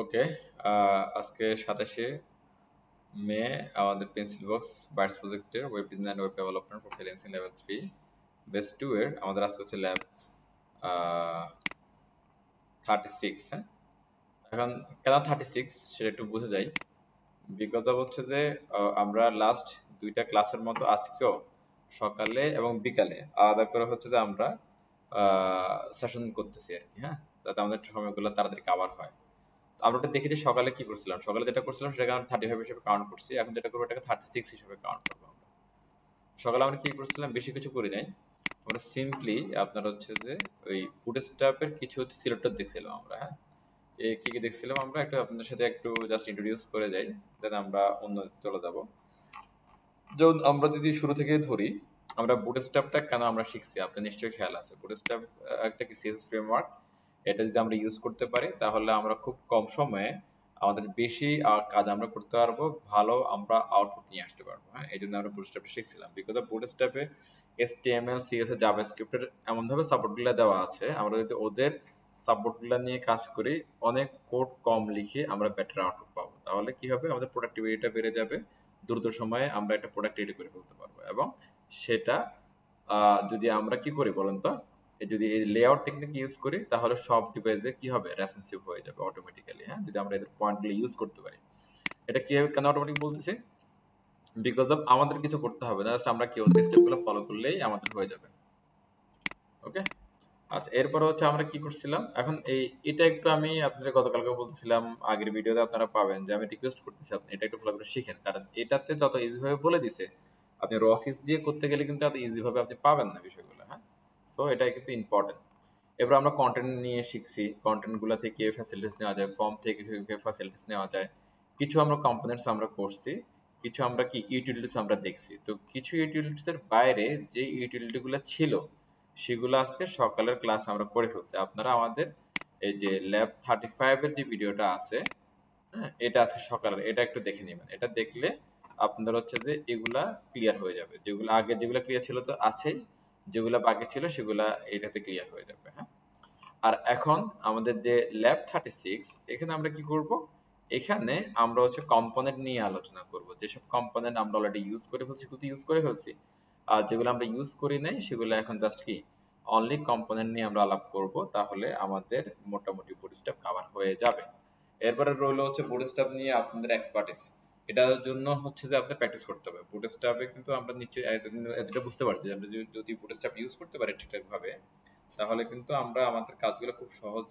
ওকে। আজকে 27শে মে আমাদের pencil box bytes প্রজেক্টের web design and web development for freelancing level 3 base 2 এর আমাদের আজকে হচ্ছে ল্যাব 36। হ্যাঁ, এখন কেন 36 সেটা একটু বুঝে যাই। বিগত হচ্ছে যে আমরা লাস্ট দুইটা ক্লাসের মতো আজকেও সকালে এবং বিকালে আলাদা করে হচ্ছে যে আমরা সেশন করতেছি আর কি। হ্যাঁ, যাতে আমাদের সময়গুলো তাড়াতাড়ি কাভার হয়। আমরা ওটা দেখি যে সকালে কি করছিলাম, সকালে যেটা করছিলাম সেটাকে আমরা 35 হিসেবে কাউন্ট করছি, এখন যেটা করবো এটাকে 36 হিসেবে কাউন্ট করবো আমরা। সকালে আমরা কি করছিলাম, বেশি কিছু করি নাই। আমরা সিম্পলি আপনার হচ্ছে যে ওই বুটস্ট্র্যাপের কিছু হচ্ছে সিলেক্টর দেখছিলাম আমরা। হ্যাঁ, কি কি দেখছিলাম আমরা একটু আপনাদের সাথে একটু জাস্ট ইন্ট্রোডিউস করে যাই, দেন আমরা অন্য চলে যাব। যেমন আমরা যদি শুরু থেকে ধরি, আমরা বুটস্ট্র্যাপটা কেন আমরা শিখছি আপনার নিশ্চয়ই খেয়াল আছে। বুটস্ট্র্যাপ একটা কি সিএসএস ফ্রেমওয়ার্ক। এটা যদি আমরা ইউজ করতে পারি তাহলে আমরা খুব কম সময়ে আমাদের বেশি কাজ আমরা করতে পারবো, ভালো আমরা আউটপুট নিয়ে আসতে পারবো। হ্যাঁ, এই জন্য আমরা বুটস্ট্র্যাপটা শিখছিলাম। বিকজ অফ বুটস্ট্র্যাপে HTML CSS জাভাস্ক্রিপ্টের এমনভাবে সাপোর্টগুলো দেওয়া আছে, আমরা যদি ওদের সাপোর্টগুলো নিয়ে কাজ করি, অনেক কোড কম লিখে আমরা বেটার আউটপুট পাবো। তাহলে কি হবে, আমাদের প্রোডাক্টিভিটিটা বেড়ে যাবে, দ্রুত সময়ে আমরা একটা প্রোডাক্ট রেডি করে ফেলতে পারবো। এবং সেটা যদি আমরা কি করি বলেন তো, যদি এই লেআউট টেকনিক ইউজ করি তাহলে সব ডিভাইসে কি হবে, রেসপন্সিভ হয়ে যাবে অটোমেটিক্যালি। হ্যাঁ, যদি আমরা এদের পয়েন্টগুলো ইউজ করতে পারি। এটা কি কেন অটোমেটিক বলতেছি, বিকজ অফ আমাদের কিছু করতে হবে না, জাস্ট আমরা কি ওদের স্টেপগুলো ফলো করলেই আমাদের হয়ে যাবে। ওকে। আচ্ছা, এরপর হচ্ছে আমরা কি করছিলাম এখন এটা একটু আমি আপনাদের গতকালকে বলতেছিলাম, আগের ভিডিওতে আপনারা পাবেন যে আমি রিকোয়েস্ট করতেছি আপনি এটা একটু ভালো করে শিখেন, কারণ এটাতে যত ইজি ভাবে বলে দিছে, আপনি র অফিস দিয়ে করতে গেলে কিন্তু এত ইজি ভাবে আপনি পাবেন না বিষয়গুলো। হ্যাঁ, সো এটা কিন্তু ইম্পর্টেন্ট। এবার আমরা কন্টেন্ট নিয়ে শিখছি, কন্টেন্ট গুলা থেকে ফ্যাসিলিটিস নেওয়া যায়, ফর্ম থেকে কিছু ফ্যাসিলিটিস নেওয়া যায়। কিছু আমরা কম্পোনেন্টস আমরা করছি, কিছু আমরা কি ইউটিলিটিস আমরা দেখছি। তো কিছু ইউটিলিটিস এর বাইরে যে ইউটিলিটি গুলো ছিল সেগুলো আজকে সকালের ক্লাস আমরা করে ফেলছি। আপনারা আমাদের এই যে ল্যাব 35 এর যে ভিডিওটা আছে, হ্যাঁ, এটা আজকে সকালের, এটা একটু দেখে নেবেন। এটা দেখলে আপনাদের হচ্ছে যে এগুলা ক্লিয়ার হয়ে যাবে, যেগুলো আগে যেগুলো ক্লিয়ার ছিল তো আছেই, যেগুলো বাকি ছিল সেগুলা এটাতে ক্লিয়ার হয়ে যাবে। হ্যাঁ, আর এখন আমাদের যে ল্যাব 36, এখানে আমরা কি করব, এখানে আমরা হচ্ছে কম্পোনেন্ট নিয়ে আলোচনা করব। যেসব কম্পোনেন্ট আমরা অলরেডি ইউজ করে ফেলছি সেগুলো ইউজ করে ফেলছি, আর যেগুলো আমরা ইউজ করি নাই সেগুলো এখন জাস্ট কি অনলি কম্পোনেন্ট নিয়ে আমরা আলাপ করব, তাহলে আমাদের মোটামুটি বুটস্ট্র্যাপ কভার হয়ে যাবে। এরপরে রইলো হচ্ছে বুটস্ট্র্যাপ নিয়ে আপনাদের এক্সপার্টিস। এটার জন্য হচ্ছে যে আপনার প্র্যাকটিস করতে হবে। বুটস্ট্র্যাপে কিন্তু আমরা নিশ্চয়ই যেটা বুঝতে পারছি যে আমরা যদি বুটস্ট্র্যাপ ইউজ করতে পারি ঠিকঠাক ভাবে, তাহলে কিন্তু আমরা আমাদের কাজগুলো খুব সহজ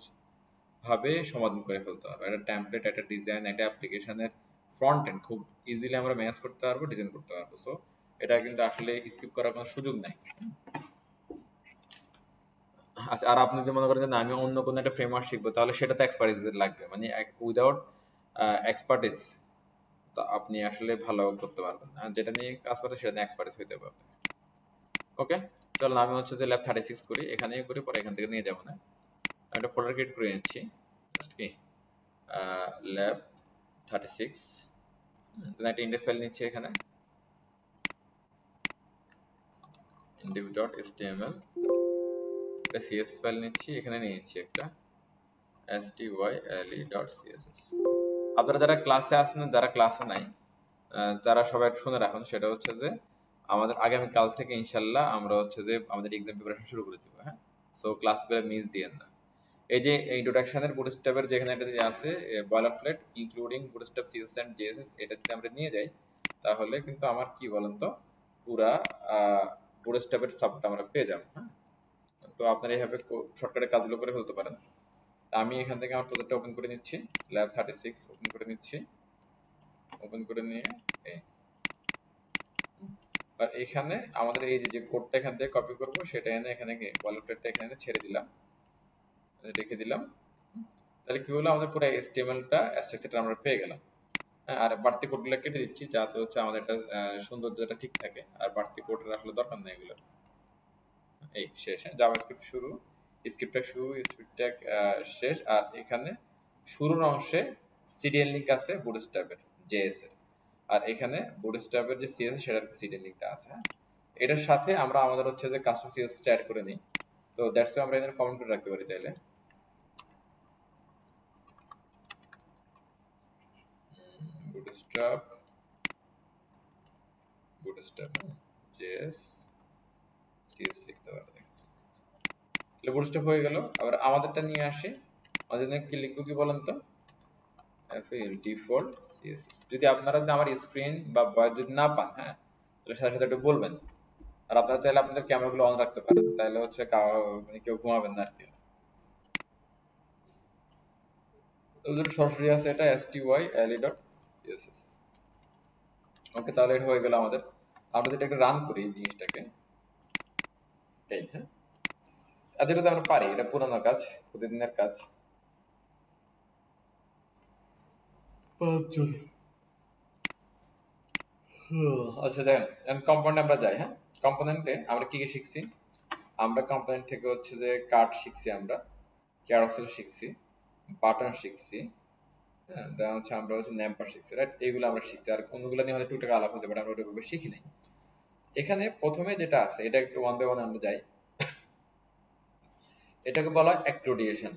ভাবে সমাধান করে ফেলতে পারবো। একটা টেমপ্লেট, একটা ডিজাইন, একটা অ্যাপ্লিকেশনের ফ্রন্ট এন্ড খুব ইজিলি আমরা ম্যানেজ করতে পারবো, ডিজাইন করতে পারবো। সো এটা কিন্তু আসলে স্কিপ করার কোনো সুযোগ নাই। আচ্ছা, আর আপনি যদি মনে করেন যে না আমি অন্য কোনো একটা ফ্রেমওয়ার্ক শিখবো, তাহলে সেটা তো এক্সপার্টিস লাগবে। মানে উইদাউট এক্সপার্টিস তো আপনি আসলে ভালো করতে পারবেন না। যেটা নিয়ে কাজ করতে সেটা নিয়ে এক্সপার্টিস হইতে পারবে। ওকে, চলো আমি হচ্ছে যে ল্যাব 36 করি, এখানেই করি, পরে এখান থেকে নিয়ে যাবো না। আমি একটা ফোল্ডার ক্রিয়েট করে নিচ্ছি, জাস্ট কি ল্যাব 36, একটা ইন্ডেক্স ফাইল নিচ্ছি, এখানে index.html, একটা সিএস ফাইল নিচ্ছি, এখানে নিয়েছি একটা style.css। আপনারা যারা ক্লাসে আসেন, যারা ক্লাসে নাই, তারা সবাই একটু শুনে রাখুন। সেটা হচ্ছে যে আমাদের আগামীকাল থেকে ইনশাল্লাহ আমরা হচ্ছে যে আমাদের এক্সাম প্রিপারেশন শুরু করে দিব। হ্যাঁ, সো ক্লাসগুলো মিস দিয়েন না। এই যে ইন্ট্রোডাকশনের বুটস্ট্র্যাপের যেখানে এটা আছে boiler plate including bootstrap CSS and JSS, এটা যদি আমরা নিয়ে যাই তাহলে কিন্তু আমার কি বলেন তো পুরা বুটস্ট্র্যাপের সাপোর্ট আমরা পেয়ে যাবো। হ্যাঁ, তো আপনারা এইভাবে শর্টকাটে কাজগুলো করে ফেলতে পারেন। আমি এখান থেকে আমার প্রজেক্টটা ওপেন করে নিচ্ছি, ল্যাব 36 ওপেন করে নিচ্ছি। ওপেন করে নিয়ে আর এখানে আমাদের এই যে কোডটা এখান থেকে কপি করব, সেটা এনে এখানে বয়লার প্লেটটা এখানে ছেড়ে দিলাম, রেখে দিলাম। তাহলে কি হলো, আমাদের পুরো HTML-টা স্ট্রাকচারটা আমরা পেয়ে গেলাম। হ্যাঁ, আর বাড়তি কোডগুলো কেটে দিচ্ছি যাতে হচ্ছে আমাদের একটা সৌন্দর্যটা ঠিক থাকে। আর বাড়তি কোডের আসলে দরকার নেই এগুলো। এই শেষ, হ্যাঁ, জাভাস্ক্রিপ্ট শুরু, স্ক্রিপ্টটা শুরু, স্ক্রিপ্টটা শেষ। আর এখানে শুরুর অংশে সিডিএল লিঙ্ক আছে বুটস্ট্র্যাপের জেএস এর, আর এখানে বুটস্ট্র্যাপের যে সিএস সেটার সিডিএল লিঙ্কটা আছে। হ্যাঁ, এটার সাথে আমরা আমাদের হচ্ছে যে কাস্টম সিএস অ্যাড করে নিই। তো দ্যাটস আমরা এখানে কমেন্ট করে রাখতে পারি চাইলে। বুটস্ট্র্যাপ জেএস সিএস লিখতে পারবে। তাহলে বুটস্ট্র্যাপ হয়ে গেল। আবার আমাদেরটা নিয়ে আসি, আমাদের জন্য কি লিখবো কি বলেন তো? FL default CSS. যদি আপনারা আমার স্ক্রিন বা ভয়েস যদি না পান, হ্যাঁ, তাহলে সাথে সাথে একটু বলবেন। আর আপনারা চাইলে আপনাদের ক্যামেরাগুলো অন রাখতে পারেন, তাহলে হচ্ছে মানে কেউ ঘুমাবেন না আর কি। ওদের সরাসরি আছে এটা styli.css। ওকে, তাহলে এটা হয়ে গেল আমাদের। আমরা যদি একটা রান করি এই জিনিসটাকে, এই হ্যাঁ, আর যেটা আমরা পারি, এটা পুরানো কাজ, প্রতিদিনের কাজ। আচ্ছা দেখেন, কম্পোনেন্টে আমরা যাই। হ্যাঁ, কম্পোনেন্টে আমরা কি কি শিখছি? আমরা কম্পোনেন্ট থেকে হচ্ছে যে কার্ড শিখছি, আমরা ক্যারোসেল শিখছি, বাটন শিখছি, হ্যাঁ, দেন হচ্ছে আমরা হচ্ছে ন্যাম্পার শিখছি, রাইট? এইগুলো আমরা শিখছি। আর কোনগুলো নিয়ে হয়তো টুকটাক আলাপ হচ্ছে, বাট আমরা ওইভাবে শিখি নাই। এখানে প্রথমে যেটা আছে, এটা একটু ওয়ান বাই ওয়ান আমরা যাই। এটাকে বলা হয় অ্যাক্রোডিয়েশন,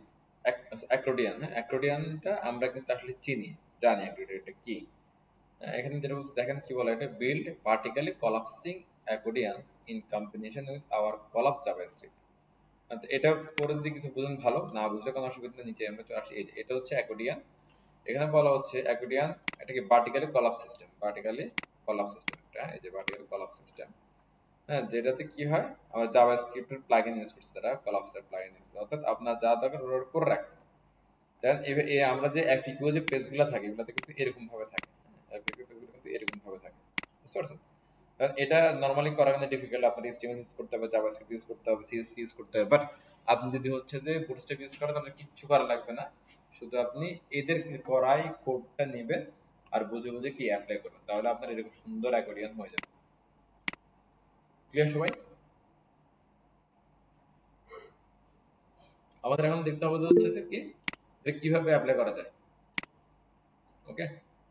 অ্যাক্রোডিয়ান। হ্যাঁ, অ্যাক্রোডিয়ানটা আমরা কিন্তু আসলে চিনি, জানি অ্যাক্রোডিয়ানটা কি। এখানে যেটা বলছে দেখেন কি বলা, এটা build vertically collapsing accordions in combination with our collapse JavaScript. এটা পরে যদি কিছু বুঝেন ভালো, না বুঝলে কোনো অসুবিধা নেই, নিচে আমরা চলে আসি। এই যে এটা হচ্ছে অ্যাকোর্ডিয়ান। এখানে বলা হচ্ছে অ্যাকোর্ডিয়ান এটাকে ভার্টিক্যালি কলাপ সিস্টেম, ভার্টিক্যালি কলাপ সিস্টেম, এটা এই যে ভার্টিক্যালি কলাপ সিস্টেম। হ্যাঁ, যেটাতে কি হয়, আমরা জাভাস্ক্রিপ্টের প্লাগইন ইউজ করছি, তারা কলাপসের প্লাগইন ইউজ করে, অর্থাৎ আপনার যা দরকার ওরা করে রাখছে। দেন আমরা যে এফিকিউ যে পেজগুলো থাকে, এগুলোতে কিন্তু এরকম ভাবে থাকে। এফিকিউ পেজগুলো কিন্তু এরকম ভাবে থাকে, বুঝতে পারছেন? কারণ এটা নরমালি করা কিন্তু ডিফিকাল্ট, আপনার HTML ইউজ করতে হবে, জাভাস্ক্রিপ্ট ইউজ করতে হবে, CSS ইউজ করতে হবে। বাট আপনি যদি হচ্ছে যে বুটস্ট্র্যাপ ইউজ করেন, তাহলে কিচ্ছু করা লাগবে না, শুধু আপনি এদের করাই কোডটা নেবেন আর বুঝে বুঝে কি অ্যাপ্লাই করবেন, তাহলে আপনার এরকম সুন্দর অ্যাকোর্ডিয়ান হয়ে যাবে। ক্লিয়ার সবাই? আমাদের এখন দেখতে হবে যে হচ্ছে যে কি এটা কিভাবে অ্যাপ্লাই করা যায়। ওকে,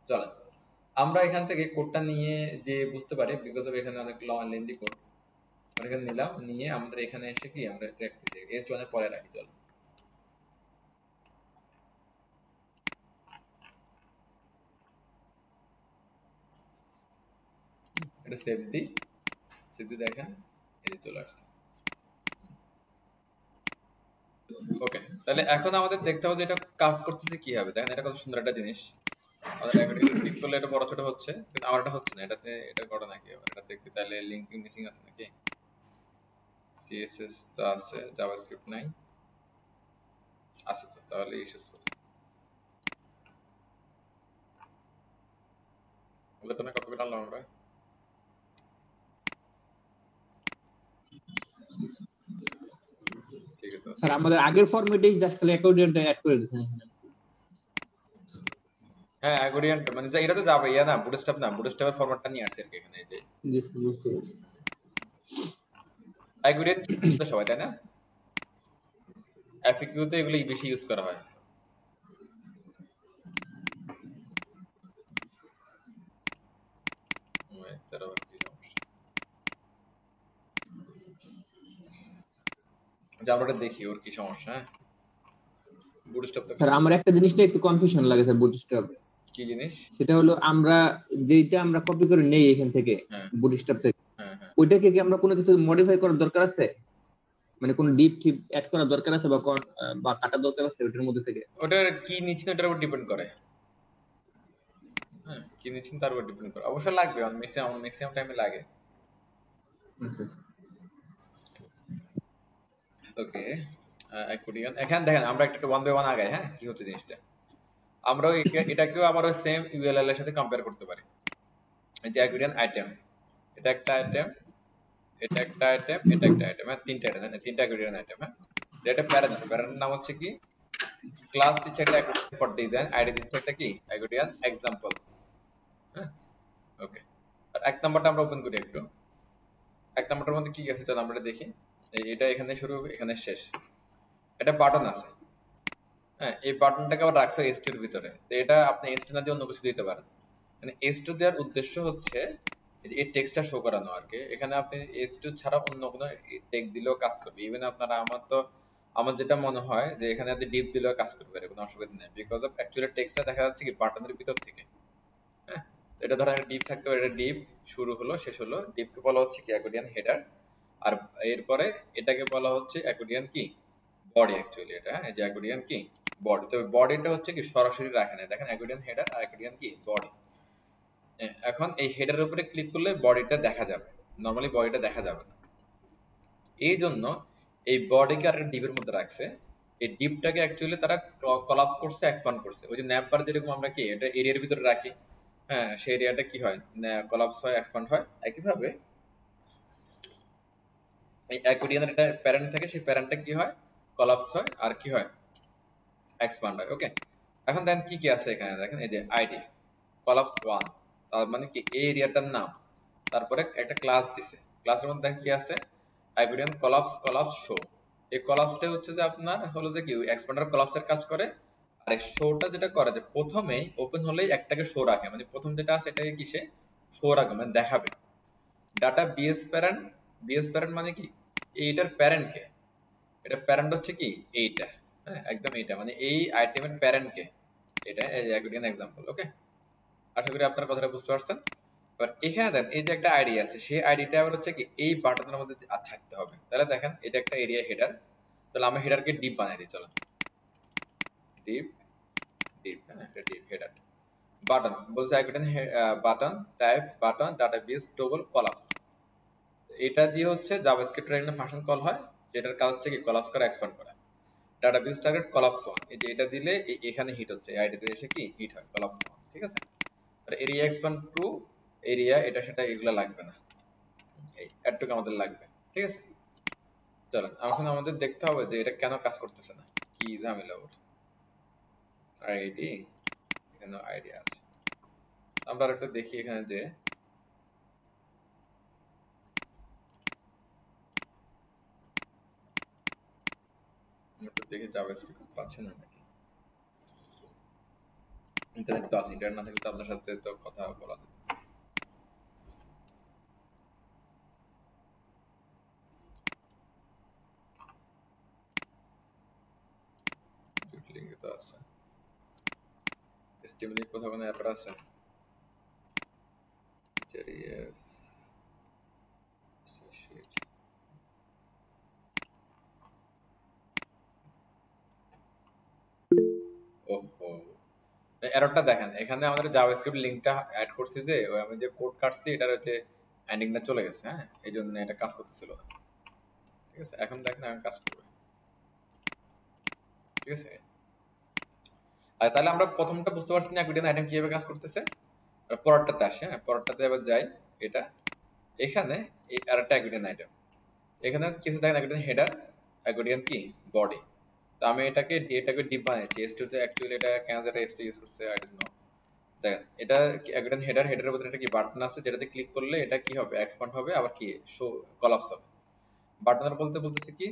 চলেন আমরা এখান থেকে কোডটা নিয়ে যে বুঝতে পারি, বিকজ অফ এখানে অনেক লেন্দি কোড। আমরা এখানে নিলাম, নিয়ে আমাদের এখানে এসে কি আমরা রাখতেছি S1 এর পরে রাখি। চল এটা সেভ দিই, সেভ দিয়ে দেখেন এই যে চলে আসছে। ওকে, তাহলে এখন আমাদের দেখতে হবে যে এটা কাজ করতেছে কি হবে। দেখেন এটা কত সুন্দর একটা জিনিস। আমাদের একটা ক্লিক করলে এটা বড় ছোট হচ্ছে, কিন্তু আমার এটা হচ্ছে না। এটাতে এটা করে নাকি আবার এটাতে কি তাহলে লিংকিং মিসিং আছে নাকি? CSS তো আছে, জাভাস্ক্রিপ্ট নাই, আছে তো, তাহলে ইস্যুস কোথায়? ওগুলো তো না কপি করে আনলাম আমরা। ঠিক আছে স্যার আমাদের আগের ফরম্যাটেই জাস্ট খালি অ্যাকর্ডিয়নটা অ্যাড করে দিয়েছেন। হ্যাঁ, অ্যাকোর্ডিয়ান মানে এটা তো যাবে ইয়া না, বুটস্ট্র্যাপ না, বুটস্ট্র্যাপের ফরম্যাটটা নিয়ে আসছে আর কি এখানে। এই যে জি স্যার, বুঝতে পেরেছি। অ্যাকোর্ডিয়ান তো সবাই, তাই না? এফএকিউ তে এগুলো বেশি ইউজ করা হয়। তার আবার কি সমস্যা? যে আমরা এটা দেখি ওর কি সমস্যা। হ্যাঁ, বুটস্ট্র্যাপ তো স্যার আমার একটা জিনিস নিয়ে একটু কনফিউশন লাগে স্যার বুটস্ট্র্যাপে। কি জিনিস? সেটা হলো যেটা আমরা কপি করে নেই এখান থেকে, হ্যাঁ বুটস্ট্র্যাপ থেকে, হ্যাঁ হ্যাঁ, ওইটাকে কি আমরা কোনো কিছু মডিফাই করার দরকার আছে? মানে কোন ডিপ টিপ অ্যাড করার দরকার আছে বা কাটার দরকার আছে ওটার মধ্যে থেকে? ওটার কি নিচ্ছেন ওটার উপর ডিপেন্ড করে। হ্যাঁ, কি নিচ্ছেন তার উপর ডিপেন্ড করে, অবশ্যই লাগবে, ম্যাক্সিমাম টাইমে লাগে। ওকে, অ্যাকোর্ডিয়ান এখানে দেখেন আমরা একটা ওয়ান বাই ওয়ান আগাই। হ্যাঁ, কি হচ্ছে জিনিসটা, আমরা এটাকেও আবার ওই সেম ইউএলএল এর সাথে কম্পেয়ার করতে পারি। এই যে অ্যাকোর্ডিয়ান আইটেম, এটা একটা আইটেম, এটা একটা আইটেম, এটা একটা আইটেম, হ্যাঁ, তিনটা আইটেম, তিনটা অ্যাকোর্ডিয়ান আইটেম। হ্যাঁ, এটা প্যারান আছে, প্যারানের নাম হচ্ছে কি, ক্লাস দিচ্ছে একটা অ্যাকোর্ডিয়ান ফর ডিজাইন, আইডি দিচ্ছে একটা কি অ্যাকোর্ডিয়ান এক্সাম্পল। হ্যাঁ, ওকে, আর এক নাম্বারটা আমরা ওপেন করি একটু। এক নাম্বারটার মধ্যে কি আছে চল আমরা দেখি। এটা এখানে শুরু, এখানে শেষ। এটা বাটন আছে। হ্যাঁ, এই বাটনটাকে আবার রাখছে S2 এর ভিতরে, তো এটা আপনি S2 না দিয়ে অন্য কিছু দিতে পারেন। মানে S2 দেওয়ার উদ্দেশ্য হচ্ছে এই টেক্সটটা শো করানো আর কি। এখানে আপনি S2 ছাড়া অন্য কোনো টেক্সট দিলেও কাজ করবে। ইভেন আপনারা আমার যেটা মনে হয় যে এখানে আপনি ডিপ দিলেও কাজ করবে, কোনো অসুবিধা নেই, বিকজ অফ অ্যাকচুয়ালি টেক্সটটা দেখা যাচ্ছে কি বাটনের ভিতর থেকে। হ্যাঁ, এটা ধরেন একটা ডিপ থাকতে পারে, এটা ডিপ শুরু হলো শেষ হলো, ডিপকে বলা হচ্ছে কি অ্যাকর্ডিয়ান হেডার। আর এরপরে এটাকে বলা হচ্ছে অ্যাকর্ডিয়ান কি বডি, অ্যাকচুয়ালি এটা, হ্যাঁ, যে অ্যাকর্ডিয়ান কি বডি। তবে বডিটা হচ্ছে কি সরাসরি রাখে না, দেখেন অ্যাকর্ডিয়ান হেডার আর অ্যাকর্ডিয়ান কি বডি। এখন এই হেডারের উপরে ক্লিক করলে বডিটা দেখা যাবে, নর্মালি বডিটা দেখা যাবে না। এই জন্য এই বডিকে আর ডিপের মধ্যে রাখছে। এই ডিপটাকে অ্যাকচুয়ালি তারা কলাপস করছে, এক্সপান্ড করছে। ওই যে ন্যাপবার যেরকম আমরা কি এটা এরিয়ার ভিতরে রাখি, হ্যাঁ, সেই এরিয়াটা কি হয়, কলাপস হয়, এক্সপান্ড হয়। একইভাবে এই অ্যাকোডিয়ানের একটা প্যারেন্ট থাকে, সেই প্যারেন্টটা কি হয়, কলাপস হয় আর কি হয়, এক্সপান্ড হয়। ওকে, এখন দেখেন কি কি আছে এখানে, দেখেন এই যে আইডি কলাপস 1, তার মানে কি এই এরিয়াটার নাম, তারপরে একটা ক্লাস দিছে, ক্লাসের মধ্যে দেখেন কি আছে, আইবিডিয়ান কলাপস কলাপস শো। এই কলাপসটা হচ্ছে যে আপনার হলো যে কি এক্সপান্ডার কলাপসের কাজ করে। আর এই শোটা যেটা করে যে প্রথমেই ওপেন হলেই একটাকে শো রাখে, মানে প্রথম যেটা আছে এটাকে কিসে শো রাখবে, মানে দেখাবে। ডাটা বিএস প্যারেন্ট মানে কি এইটার প্যারেন্ট কে, এটা প্যারেন্ট হচ্ছে কি এইটা, হ্যাঁ, একদম এইটা, মানে এই আইটেমের প্যারেন্ট কে, এটা এই অ্যাকর্ডিয়ান এক্সাম্পল। ওকে, আশা করি আপনার কথাটা বুঝতে পারছেন। এবার এখানে দেন এই যে একটা আইডি আছে, সেই আইডিটা আবার হচ্ছে কি এই বাটনের মধ্যে থাকতে হবে। তাহলে দেখেন এটা একটা এরিয়া হেডার, তাহলে আমরা হেডারকে ডিপ বানাই দিই, চলো ডিপ, ডিপ, হ্যাঁ, এটা ডিপ হেডার। বাটন বলছে icon button type button database toggle collapse. এটা দিয়ে হচ্ছে জাভাস্ক্রিপ্ট এর ফাংশন কল হয়, যেটার কাজ হচ্ছে কি কলাপস করা, এক্সপ্যান্ড করা। ডাটাবেস টার্গেট কলাপস 1, এই যে এটা দিলে এখানে হিট হচ্ছে, এই আইডিতে এসে কি হিট হয় কলাপস 1, ঠিক আছে। আর এরিয়া এক্সপ্যান্ড টু এরিয়া, এটা সেটা এগুলো লাগবে না, এই এটুকু আমাদের লাগবে, ঠিক আছে। চলেন এখন আমাদের দেখতে হবে যে এটা কেন কাজ করতেছে না, কি ঝামেলা ওর। আইডি, এখানে আইডি আছে, আমরা একটু দেখি এখানে যে একটু দেখি জাভাস্ক্রিপ্ট পাচ্ছে না নাকি। ইন্টারনেট তো আছে, ইন্টারনেট না থাকলে তো আপনার সাথে তো কথা বলা যেত। লিঙ্কে তো আছে, স্টিমলি কোথাও কোনো অ্যাপার আছে, জেরিএফ শিট। ওহো, এররটা দেখেন এখানে আমাদের জাভাস্ক্রিপ্ট লিংকটা অ্যাড করছি, যে ওই আমি যে কোড কাটছি এটার হচ্ছে এন্ডিংটা চলে গেছে, হ্যাঁ, এই জন্য এটা কাজ করতেছিল না, ঠিক আছে। এখন দেখেন এখন কাজ করবে, ঠিক আছে। আর তাহলে আমরা প্রথমটা বুঝতে পারছি না অ্যাকুইডিয়ান আইটেম কিভাবে কাজ করতেছে। আর পরেরটাতে আসে, হ্যাঁ, পরেরটাতে এবার যাই। এটা এখানে এই আরেকটা অ্যাকুইডিয়ান আইটেম, এখানে কিছু দেখেন অ্যাকুইডিয়ান হেডার, অ্যাকুইডিয়ান কি বডি। তো আমি এটাকে ডিপ বানিয়েছি এস টু তে, অ্যাকচুয়ালি এটা কেন এটা এস টু ইউজ করছে আই ডোন্ট নো। দেখেন এটা অ্যাকুইডিয়ান হেডার, হেডারের ভিতরে একটা কি বাটন আছে, যেটাতে ক্লিক করলে এটা কি হবে, এক্সপান্ড হবে, আবার কি শো কলাপস হবে। বাটনের বলতে বলতেছে কি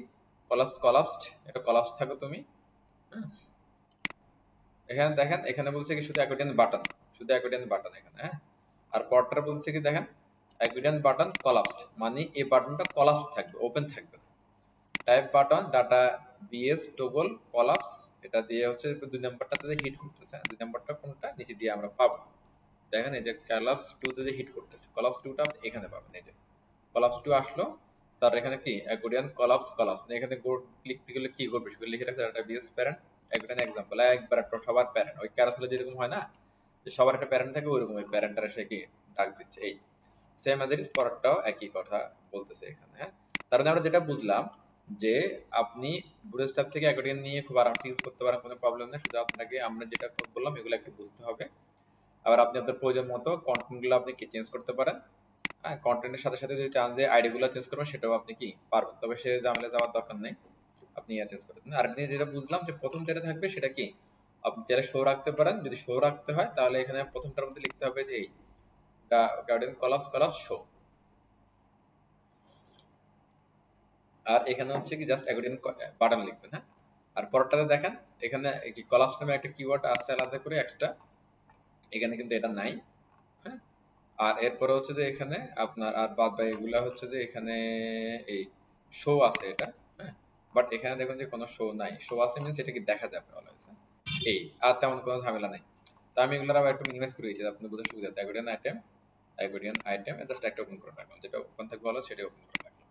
কলাপসড, এটা কলাপস থাকো তুমি, হ্যাঁ। এখানে দেখেন এখানে বলছে কি শুধু অ্যাকর্ডিয়ান বাটন, শুধু অ্যাকর্ডিয়ান বাটন এখানে, হ্যাঁ। আর পরটা বলছে কি দেখেন অ্যাকর্ডিয়ান বাটন কলাপসড, মানে এই বাটনটা কলাপসড থাকবে, ওপেন থাকবে না। Type button data BS toggle collapse, এটা দিয়ে হচ্ছে দুই নাম্বারটাতে হিট করতেছে, দুই নাম্বারটা কোনটা নিচে দিয়ে আমরা পাবো। দেখেন এই যে কলাপস 2 তে যে হিট করতেছে, কলাপস 2টা আপনি এখানে পাবেন, এই যে কলাপস 2 আসলো। তার এখানে কি অ্যাকর্ডিয়ান কলাপস কলাপস, এখানে ক্লিক দিলে কি করবে, সেগুলো লিখে রাখছে data BS parent accordion example, একবার একটা সবার প্যারেন্ট, ওই ক্যারাসেলে যেরকম হয় না যে সবার একটা প্যারেন্ট থাকে, ওইরকম ওই প্যারেন্টটা সে কি ডাক দিচ্ছে। এই সেম আদার ইজ পরেরটাও একই কথা বলতেছে এখানে, হ্যাঁ। তার মানে আমরা যেটা বুঝলাম যে আপনি বুটস্ট্র্যাপ থেকে অ্যাকর্ডিয়ান নিয়ে খুব আরামসে ইউজ করতে পারেন, কোনো প্রবলেম নেই। শুধু আপনাকে আমরা যেটা বললাম এগুলো একটু বুঝতে হবে। আবার আপনি আপনার প্রয়োজন মতো কন্টেন্টগুলো আপনি কি চেঞ্জ করতে পারেন, হ্যাঁ। কন্টেন্টের সাথে সাথে যদি চান যে আইডিগুলো চেঞ্জ করবেন, সেটাও আপনি কি পারবেন, তবে সে ঝামেলা যাওয়ার দরকার নেই, আপনি চেঞ্জ করে দেন। আর যেটা বুঝলাম যে প্রথম যেটা থাকবে সেটা কি আপনি যারা শো রাখতে পারেন, যদি শো রাখতে হয় তাহলে এখানে প্রথমটার মধ্যে লিখতে হবে যে এই গার্ডেন কলাপস কলাপস শো। আর এখানে হচ্ছে কি জাস্ট অ্যাকর্ডিয়ান বাটন লিখবেন, হ্যাঁ। আর পরেরটাতে দেখেন এখানে কি কলাপস নামে একটা কিওয়ার্ড আছে আলাদা করে এক্সট্রা, এখানে কিন্তু এটা নাই, হ্যাঁ। আর এরপরে হচ্ছে যে এখানে আপনার আর বাদ বাকি এগুলা হচ্ছে যে এখানে এই শো আছে এটা, হ্যাঁ। বাট এখানে দেখুন যে কোনো শো নাই, শো আছে মিনস এটা কি দেখা যাবে অলওয়েজ, এই আর তেমন কোনো ঝামেলা নাই। তো আমি এগুলো আবার একটু মিনিমাইজ করে দিয়েছি আপনি বোঝার সুবিধা। অ্যাকর্ডিয়ান আইটেম জাস্ট একটা ওপেন করে রাখলাম, যেটা ওপেন থাকবে ভালো সেটাই ওপেন করে রাখলাম।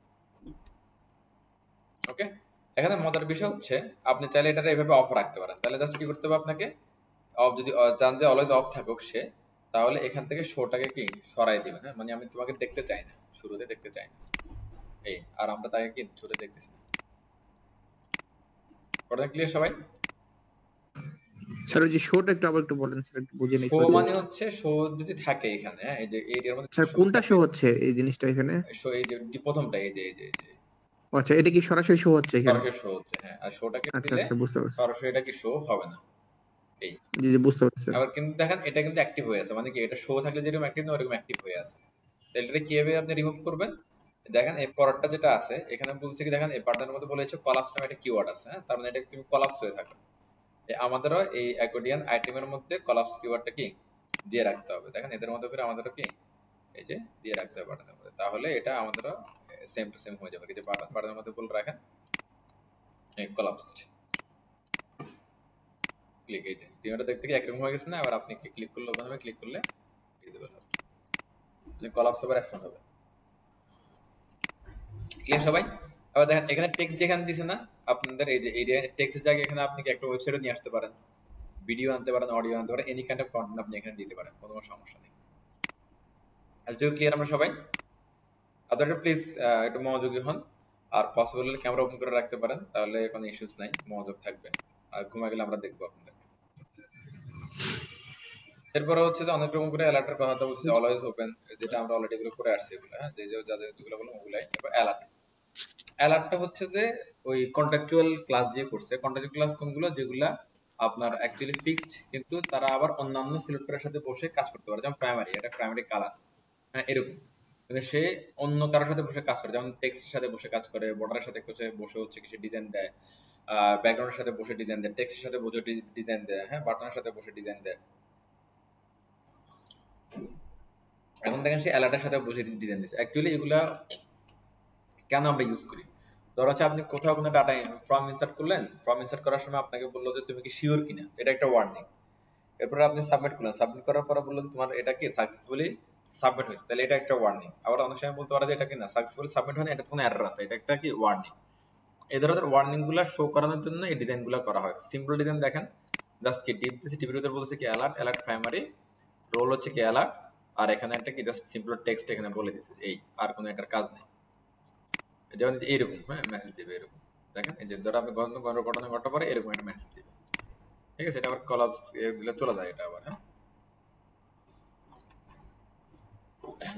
ওকে, এখানে মজার বিষয় হচ্ছে আপনি চাইলে এটা এভাবে অফ রাখতে পারেন। তাহলে জাস্ট কি করতে হবে আপনাকে, অফ যদি চান যে অলওয়েজ অফ থাকুক সে, তাহলে এখান থেকে শোটাকে কি সরাই দিবেন। হ্যাঁ, মানে আমি তোমাকে দেখতে চাই না, শুরুতে দেখতে চাই না এই, আর আমরা তাকে কি শুরুতে দেখতেছি না। কথা ক্লিয়ার সবাই? স্যার ওই যে শোটা একটু আবার একটু বলেন স্যার, একটু বুঝে নেই শো সরি। মানে হচ্ছে শো যদি থাকে এখানে, হ্যাঁ, এই যে এরিয়ার মধ্যে স্যার শো কোনটা থাকে, শো হচ্ছে এই জিনিসটা এখানে? শো এই যে প্রথমটা এই যে ও আচ্ছা, এটা কি সরাসরি শো হচ্ছে এখানে? সরাসরি শো হচ্ছে, হ্যাঁ, আর শোটাকে আচ্ছা দিলে আচ্ছা, বুঝতে পারছি। সরাসরি এটা কি শো হবে না এই। জি জি, বুঝতে পারছি স্যার। আবার কিন্তু দেখেন এটা কিন্তু অ্যাক্টিভ হয়ে আছে, মানে কি এটা শো থাকলে যেরকম অ্যাক্টিভ না ওরকম অ্যাক্টিভ হয়ে আছে। তাহলে এটা কিভাবে আপনি রিমুভ করবেন? দেখেন এই পরেরটা যেটা আছে এখানে বলছে কি, দেখেন এই পার্টটার মধ্যে বলেছে কলাপস নামে একটা কিওয়ার্ড আছে, হ্যাঁ, তার মানে এটা তুমি কলাপস হয়ে থাকো। আমাদেরও এই অ্যাকর্ডিয়ান আইটেমের মধ্যে কলাপস কিওয়ার্ডটা কি দিয়ে রাখতে হবে। দেখেন এদের মধ্যে করে আমাদেরও কি এই যে দিয়ে রাখতে হবে বাটনের মধ্যে, তাহলে এটা আমাদেরও সেম টু সেম হয়ে যাবে। এই যে বাটনের মধ্যে বলে রাখেন কলাপসড ক্লিক, এই যে তিনটা দেখতে কি একরকম হয়ে গেছে না? আবার আপনি কি ক্লিক করলে ওখানে ক্লিক করলে ভিজিবল হবে, মানে কলাপস হবে, রেসপন্ড হবে। ক্লিয়ার সবাই? আবার দেখেন এখানে টেক্সট যেখানে দিছে না আপনাদের, এই যে এরিয়া টেক্সটের জায়গায় এখানে আপনি কি একটা ওয়েবসাইটে নিয়ে আসতে পারেন, ভিডিও আনতে পারেন, অডিও আনতে পারেন, এনি কাইন্ড অফ কন্টেন্ট আপনি এখানে দিতে পারেন, কোনো সমস্যা নেই। আজকেও ক্লিয়ার আমরা সবাই? আপনারা প্লিজ একটু মনোযোগী হন, আর পসিবল হলে ক্যামেরা ওপেন করে রাখতে পারেন, তাহলে কোনো ইস্যুস নাই, মনোযোগ থাকবে। আর ঘুমা গেলে আমরা দেখবো আপনাদের। এরপরে হচ্ছে যে অনেক রকম করে অ্যালার্টের কথা বলছি, অলওয়েজ ওপেন, যেটা আমরা অলরেডি এগুলো করে আসছি এগুলো, হ্যাঁ, যে যাদের যেগুলো বললাম ওগুলাই। এবার অ্যালার্টটা হচ্ছে যে ওই কন্ট্রাকচুয়াল ক্লাস দিয়ে করছে। কন্ট্রাকচুয়াল ক্লাস কোনগুলো? যেগুলা আপনার অ্যাকচুয়ালি ফিক্সড, কিন্তু তারা আবার অন্যান্য সিলেক্টরের সাথে বসে কাজ করতে পারে। যেমন প্রাইমারি, এটা প্রাইমারি কালার, হ্যাঁ, এরকম। কিন্তু সে অন্য কারোর সাথে বসে কাজ করে, যেমন টেক্সটের সাথে বসে কাজ করে, বর্ডারের সাথে বসে হচ্ছে কি সে ডিজাইন দেয়, ব্যাকগ্রাউন্ডের সাথে বসে ডিজাইন দেয়, টেক্সটের সাথে বসে ডিজাইন দেয়, হ্যাঁ, বাটনের সাথে বসে ডিজাইন দেয়। এখন দেখেন সে অ্যালার্টের সাথে বসে ডিজাইন দিচ্ছে। অ্যাকচুয়ালি এগুলা কেন আমরা ইউজ করি? ধরো হচ্ছে আপনি কোথাও কোনো ডাটা ফর্ম ইনসার্ট করলেন, ফর্ম ইনসার্ট করার সময় আপনাকে বললো যে তুমি কি শিওর কিনা, এটা একটা ওয়ার্নিং। এরপরে আপনি সাবমিট করলেন, সাবমিট করার পরে বললো যে তোমার এটা কি সাকসেসফুলি সাবমিট হয়েছে, তাহলে এটা একটা ওয়ার্নিং। আবার অনেক সময় বলতে পারে যে এটা কি না সাকসেসফুলি সাবমিট হয়নি, এটা কোনো এরর আছে, এটা একটা কি ওয়ার্নিং। এই ধরনের ওয়ার্নিং গুলা শো করানোর জন্য এই ডিজাইন গুলা করা হয়। সিম্পল ডিজাইন দেখেন, জাস্ট কি ডিপ দিয়েছি, টিভির ভিতরে বলতেছে কি অ্যালার্ট, অ্যালার্ট প্রাইমারি, রোল হচ্ছে কি অ্যালার্ট, আর এখানে একটা কি জাস্ট সিম্পল টেক্সট এখানে বলে দিছে এই, আর কোনো এটার কাজ নেই। যেমন এইরকম, হ্যাঁ, মেসেজ দিবে এরকম। দেখেন এই যে ধরো আপনি ঘটনা ঘটার পরে এরকম একটা মেসেজ দিবে, ঠিক আছে? এটা আবার কলাপস এগুলো চলে যায় এটা আবার, হ্যাঁ।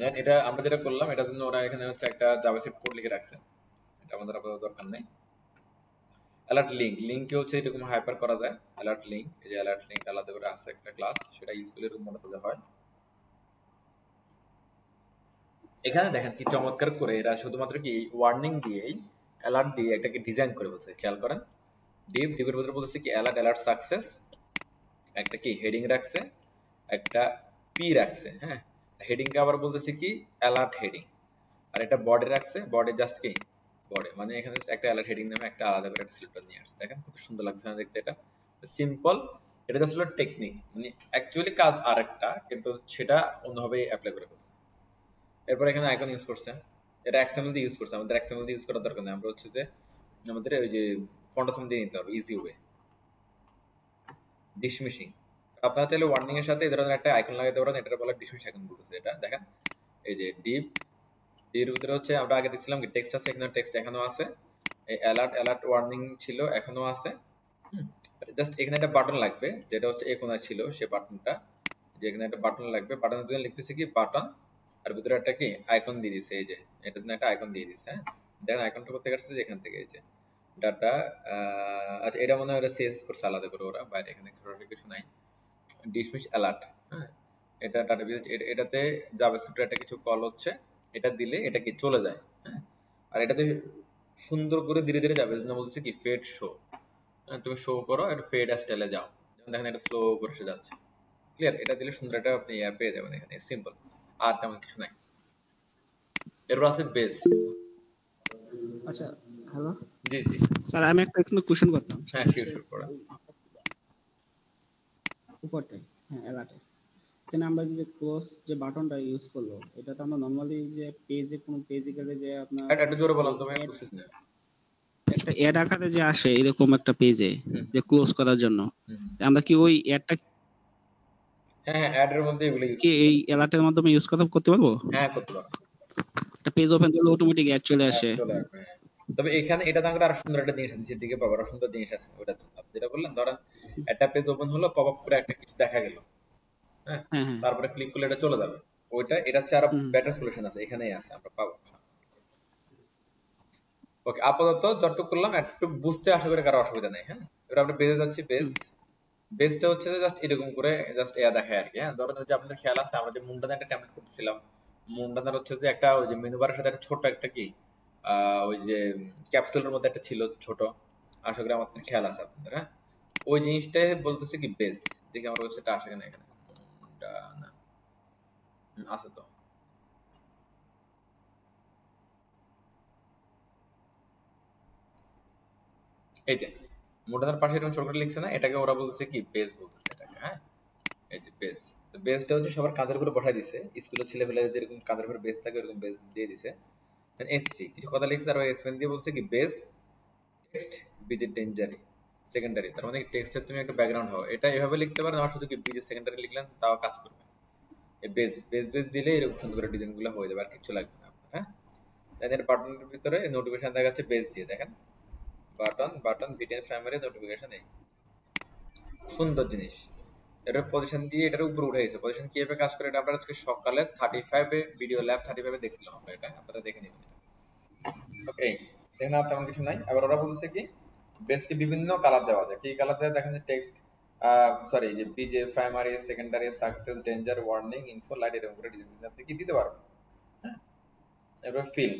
Then এটা আমরা যেটা করলাম এটার জন্য ওরা এখানে হচ্ছে একটা জাভাস্ক্রিপ্ট কোড লিখে রাখছে, এটা আমাদের আপাতত দরকার নেই। অ্যালার্ট লিঙ্ক হচ্ছে এরকম হাইপার করা যায়। অ্যালার্ট লিঙ্ক, এই যে অ্যালার্ট লিঙ্ক আলাদা করে আছে একটা ক্লাস, সেটা ইউজ করলে এরকম মনে করলে হয়। এখানে দেখেন কি চমৎকার করে এরা শুধুমাত্র কি ওয়ার্নিং দিয়েই, অ্যালার্ট দিয়ে এটাকে ডিজাইন করে বলছে, খেয়াল করেন। ডিপের ভিতরে বলতেছে কি অ্যালার্ট, অ্যালার্ট সাকসেস, একটা কি হেডিং রাখছে, একটা পি রাখছে, হ্যাঁ, হেডিংটা আবার বলতেছে কি অ্যালার্ট হেডিং, আর এটা বডি রাখছে, বডি জাস্ট কি বডি, মানে এখানে একটা অ্যালার্ট হেডিং নামে একটা আলাদা করে একটা সিলেক্টর নিয়ে আসছে। দেখেন কত সুন্দর লাগছে না দেখতে? এটা সিম্পল, এটা জাস্ট হলো টেকনিক, মানে অ্যাকচুয়ালি কাজ আরেকটা, কিন্তু সেটা অন্যভাবে অ্যাপ্লাই করে ফেলছে। এরপর এখানে আইকন ইউজ করছে, এটা এক্সএমএল দিয়ে ইউজ করছে, আমাদের এক্সএমএল দিয়ে ইউজ করার দরকার নেই। আমরা হচ্ছে যে আমাদের ওই যে ফন্টাসম দিয়ে নিতে হবে, ইজি ওয়ে। ডিসমিশিং, আপনারা চাইলে ওয়ার্নিং এর সাথে এই ধরনের একটা আইকন লাগাতে পারেন, এটা বলা ডিসমিশ আইকন বলতেছে। এটা দেখেন এই যে এর ভিতরে হচ্ছে আমরা আগে দেখছিলাম কি টেক্সট আছে, এখানে টেক্সট এখনো আছে, এই অ্যালার্ট ওয়ার্নিং ছিল এখনো আছে। জাস্ট এখানে একটা বাটন লাগবে, যেটা হচ্ছে এই কোনায় ছিল সে বাটনটা, যে এখানে একটা বাটন লাগবে, বাটনের জন্য লিখতেছে কি বাটন, আর ভিতরে একটা কি আইকন দিয়ে দিছে, এই যে এটার জন্য একটা আইকন দিয়ে দিছে, হ্যাঁ। দেখেন আইকনটা কোথা থেকে আসছে, এখান থেকে, এই যে ডাটা। আচ্ছা, এটা মনে হয় ওরা সেলস করছে আলাদা করে, ওরা বাইরে এখানে কিছু নাই। ডিসমিস অ্যালার্ট, হ্যাঁ, এটা ডাটাবেস, এটাতে জাভাস্ক্রিপ্টের একটা কিছু কল হচ্ছে, এটা দিলে এটা কি চলে যায়, হ্যাঁ। আর এটাতে সুন্দর করে ধীরে ধীরে যাবে, জন্য বলছে কি ফেড শো, তুমি শো করো, এটা ফেড স্টাইলে যাও, যেমন দেখেন এটা স্লো করে এসে যাচ্ছে। ক্লিয়ার? এটা দিলে সুন্দর একটা আপনি পেয়ে যাবেন এখানে, সিম্পল, আর তেমন কিছু নাই। এরপর আছে বেস। আচ্ছা, হ্যালো জি জি, স্যার, আমি একটা এখানে কোশ্চেন করতাম। হ্যাঁ, সেটা শিওর হচ্ছে শিওর করা। উপরটাই হ্যাঁ অ্যালার্টে। এখানে আমরা যে ক্লোজ যে বাটনটা ইউজ করলো, এটা তো আমরা নর্মালি যে পেজে কোনো পেজে গেলে যে আপনার একটু জোরে ওই বললাম তুমি অ্যাড, বুঝছিস না। একটা অ্যাড আকারে যে আসে এরকম একটা পেজে হুম যে ক্লোজ করার জন্য, হুম। আমরা কি ওই অ্যাডটা হ্যাঁ হ্যাঁ, অ্যাড এর মধ্যে এগুলো ইউজ কি করতে এই পারো। অ্যালার্টের মাধ্যমে ইউজ করতে পারবো? হ্যাঁ করতে পারো। একটা পেজ ওপেন করলে অটোমেটিক অ্যাড চলে অ্যাড আসে। চলে আসবে, হ্যাঁ। তবে এখানে এটা না করে আরো সুন্দর একটা জিনিস আছে, নিচের দিকে পাবো আরো সুন্দর জিনিস আছে, ওটা তো আপনি যেটা বললেন, ধরেন একটা পেজ ওপেন হলো, পপ আপ করে একটা কিছু দেখা গেল, হ্যাঁ, হ্যাঁ হ্যাঁ। তারপরে ক্লিক করলে এটা চলে যাবে। ওইটা এটা হচ্ছে আরো হুম। বেটার সলিউশন আছে, এখানেই আছে, আমরা পাবো। ওকে, আপাতত যতটুকু করলাম একটু বুঝতে আশা করি কারো অসুবিধা নেই, হ্যাঁ। এবার আমরা বেজে যাচ্ছি, বেজ। হুম। বেজটা হচ্ছে যে জাস্ট এরকম করে জাস্ট এয়া দেখায় আর কি, হ্যাঁ। ধরেন যে আপনাদের খেয়াল আছে আমরা যে মুন্ডানে একটা টেমপ্লেট করতেছিলাম, মুন্ডানার হচ্ছে যে একটা ওই যে মেনু বারের সাথে একটা ছোট একটা কি ওই যে ক্যাপসুলের মধ্যে একটা ছিল ছোট, আশা করি আমার খেয়াল আছে আপনাদের, হ্যাঁ। ওই জিনিসটাই বলতেছে কি বেজ। দেখি আমার ওয়েবসাইটটা আসে কিনা এখানে। মুন্ডা না, আছে তো। এই যে মুন্ডানার পাশে এরকম ছোট করে লিখছে না, এটাকে ওরা বলতেছে কি বেজ বলতেছে এটাকে, হ্যাঁ। এই যে বেস, তো বেসটা হচ্ছে সবার কাঁধের উপরে বসাই দিছে, স্কুলের ছেলেপেলে যেরকম কাঁধের উপরে বেস থাকে ওরকম বেস দিয়ে দিছে। এস3 কিছু কথা লিখছে, তারপর এস পেন দিয়ে বলছে কি বেস টেক্সট বিজে ডেঞ্জারি সেকেন্ডারি, তার মানে টেক্সটের তুমি একটা ব্যাকগ্রাউন্ড হও, এটা এভাবে লিখতে পারেন, আমার শুধু কি বিজে সেকেন্ডারি লিখলেন তাও কাজ করবে। এই বেস বেস বেস দিলে এরকম সুন্দর করে ডিজাইন গুলো হয়ে যাবে, আর কিছু লাগবে না আপনার, হ্যাঁ। দেন এর বাটনের ভিতরে নোটিফিকেশন দেখা যাচ্ছে বেস দিয়ে, দেখেন button button beaten primary notification, এই সুন্দর জিনিস। এটার পজিশন দিয়ে এটার উপরে উঠে গেছে, পজিশন কিভাবে কাজ করে এটা আমরা আজকে সকালে 35 এ ভিডিও ল্যাব 35 এ দেখছিলাম আমরা, এটা আপনারা দেখে নিবেন। ওকে, দেখেন আর তেমন কিছু নাই। আবার ওরা বলছে কি বেসকে বিভিন্ন কালার দেওয়া যায়, কি কালার দেওয়া দেখেন, যে টেক্সট সরি যে BG primary secondary success danger warning info light এরকম করে ডিজাইন আপনি কি দিতে পারবেন, হ্যাঁ। এবার ফিল,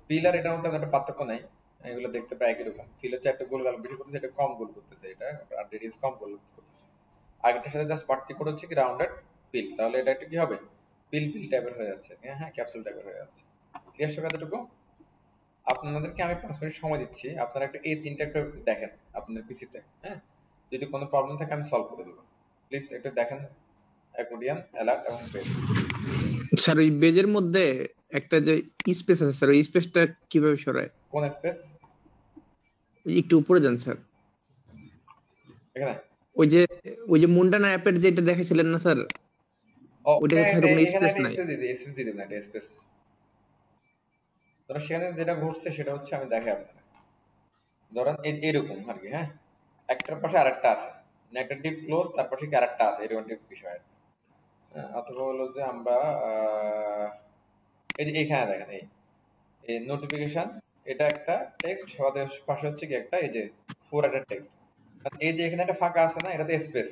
ফিল আর এটার মধ্যে একটা পার্থক্য নাই, এগুলো দেখতে প্রায় একই রকম। ফিল হচ্ছে একটা গোল বেশি করতেছে, এটা কম গোল করতেছে, এটা আর রেডিয়াস কম গোল করতেছে। আগেরটার সাথে জাস্ট পার্থক্য হচ্ছে কি রাউন্ডেড পিল, তাহলে এটা একটু কি হবে, পিল পিল টাইপের হয়ে যাচ্ছে, হ্যাঁ হ্যাঁ ক্যাপসুল টাইপের হয়ে যাচ্ছে। ক্লিয়ার সব এতটুকু? আপনাদেরকে আমি 5 মিনিট সময় দিচ্ছি, আপনারা একটা এই তিনটা একটু দেখেন আপনাদের পিসিতে, হ্যাঁ। যদি কোনো প্রবলেম থাকে আমি সলভ করে দেবো, প্লিজ একটু দেখেন অ্যাকর্ডিয়ান অ্যালার্ট এবং বেস। স্যার ওই বেজের মধ্যে একটা যে স্পেস আছে স্যার, ওই স্পেসটা কিভাবে সরায়? কোন স্পেস? একটু উপরে যান স্যার। এখানে ওই যে মুন্ডানা অ্যাপের যেটা দেখেছিলেন না স্যার, ও ওইটা হচ্ছে হয়তো কোনো এখানে স্পেস একটা নাই। স্পেস দিতে, স্পেস দিতে না, একটা স্পেস। ধরো সেখানে যেটা ঘটছে সেটা হচ্ছে আমি দেখাই আপনারা, ধরেন এরকম আর কি, হ্যাঁ। একটার পাশে আরেকটা আছে, একটা ডিপ ক্লোজ, তার পাশে কি আরেকটা আছে, এরকম একটা বিষয় আর কি। অথবা হলো যে আমরা এই যে এখানে দেখেন এই নোটিফিকেশন, এটা একটা টেক্সট, আমাদের পাশে হচ্ছে কি একটা এই যে ফোর একটা টেক্সট, এই যে এখানে একটা ফাঁকা আছে না, এটাতে স্পেস,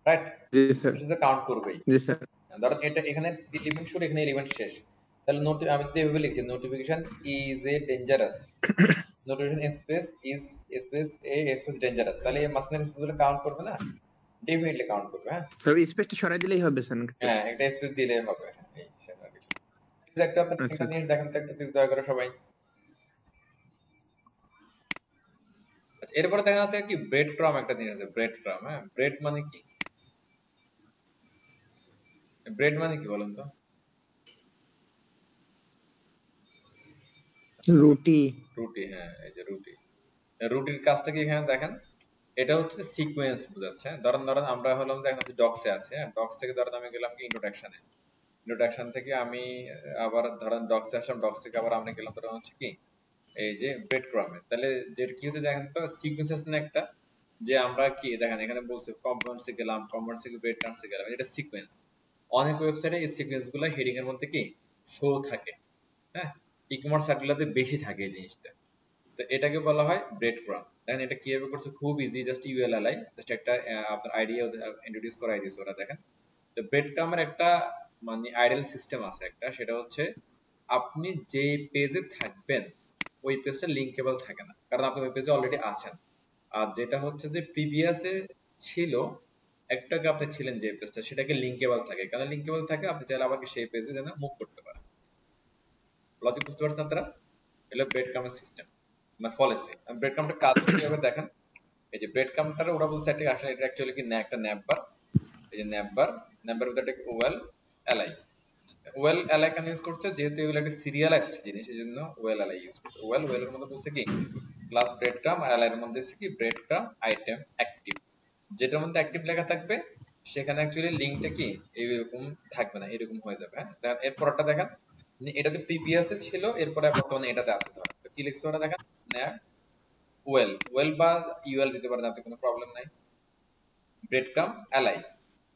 রাইট? জি স্যার। সেটা কাউন্ট করবেই। জি স্যার। ধরেন এটা এখানে ইভেন্ট শুরু, এখানে ইভেন্ট শেষ, তাহলে আমি যদি এভাবে লিখছি notification is a dangerous, notification space is space A space dangerous, তাহলে এই মাঝখানে স্পেসগুলো কাউন্ট করবে না? ডেফিনেটলি কাউন্ট করবে, হ্যাঁ। স্যার ওই স্পেসটা সরাই দিলেই হবে স্যার। হ্যাঁ একটা স্পেস দিলেই হবে, হ্যাঁ, এই সেটা আর কিছু না। Please একটা আপনার আচ্ছা একটা আচ্ছা। জিনিস দেখেন তো, একটা প্লিজ দয়া করে সবাই। আচ্ছা, এরপরে দেখা যাচ্ছে কি ব্রেড ক্রাম একটা জিনিস আছে, ব্রেড ক্রাম, হ্যাঁ। ব্রেড মানে কি, ব্রেড মানে কি বলেন তো? রুটি। রুটি, হ্যাঁ এই যে রুটি। রুটির কাজটা কি এখানে দেখেন, এটা হচ্ছে সিকোয়েন্স বোঝাচ্ছে, হ্যাঁ। ধরেন ধরেন আমরা হলাম যে এখন হচ্ছে ডক্সে আছে, হ্যাঁ। ডক্স থেকে ধরেন আমি গেলাম কি ইন্ট্রোডাকশনে, ইন্ট্রোডাকশন থেকে আমি আবার ধরেন ডক্সে আসলাম, ডক্স থেকে আবার আমরা গেলাম ধরেন হচ্ছে কি এই যে ব্রেড ক্রামে, তাহলে যেটা কি হচ্ছে দেখেন তো সিকোয়েন্স আছে না একটা, যে আমরা কি দেখেন এখানে বলছে কম্পাউন্ডসে গেলাম, কম্পাউন্ডস থেকে ব্রেড ক্রামসে গেলাম, এটা সিকোয়েন্স। অনেক ওয়েবসাইটে এই সিকোয়েন্স গুলো হেডিং এর মধ্যে কি শো থাকে, হ্যাঁ। ই কমার্স সাইটগুলোতে বেশি থাকে এই জিনিসটা, তো এটাকে বলা হয় ব্রেড ক্রাম। দেখেন এটা কিভাবে করছে, খুব ইজি, জাস্ট ইউএলএলআই, জাস্ট একটা আপনার আইডিয়া ইন্ট্রোডিউস করাই দিয়েছে ওরা, দেখেন। তো ব্রেড ক্রামের একটা মানে আইডিয়াল সিস্টেম আছে একটা, সেটা হচ্ছে আপনি যে পেজে থাকবেন ওই পেজটা লিঙ্কেবল থাকে না, কারণ আপনি ওই পেজে অলরেডি আছেন। আর যেটা হচ্ছে যে প্রিভিয়াসে ছিল একটাকে আপনি ছিলেন যে পেজটা, সেটাকে লিঙ্কেবল থাকে, কারণ লিঙ্কেবল থাকে আপনি চাইলে আবার সেই পেজে যেন মুভ করতে পারেন। লজিক বুঝতে পারছেন আপনারা? এটা ব্রেড ক্রামের সিস্টেম না ফলেসি। ব্রেড ক্রামটা কাজ কিভাবে দেখেন, এই যে ব্রেড ক্রাম্বটার ওরা বলছে এটা আসলে এটা অ্যাকচুয়ালি কি না একটা ন্যাপবার, এই যে ন্যাপবার ভিতরে একটা ওয়েল এলাই। ওয়েল এলাই কেন ইউজ করছে, যেহেতু এগুলো একটা সিরিয়ালাইজড জিনিস, এই জন্য ওয়েল এলাই ইউজ করছে। ওয়েলের মধ্যে বলছে কি ক্লাস ব্রেড ক্রাম, আর এলাইয়ের মধ্যে হচ্ছে কি ব্রেড ক্রাম আইটেম অ্যাক্টিভ। যেটার মধ্যে অ্যাক্টিভ লেখা থাকবে সেখানে অ্যাকচুয়ালি লিঙ্কটা কি এইরকম থাকবে না, এরকম হয়ে যাবে। হ্যাঁ, দেখেন এরপরটা দেখেন, এটাতে প্রিভিয়াস ছিল, এরপরে বর্তমানে এটাতে আছে। ধরেন তো কি লিখছে ওরা দেখেন, ন্যাপ ওয়েল বা ইউএল দিতে পারেন, তাতে কোনো প্রবলেম নাই। ব্রেড ক্রাম এলাই,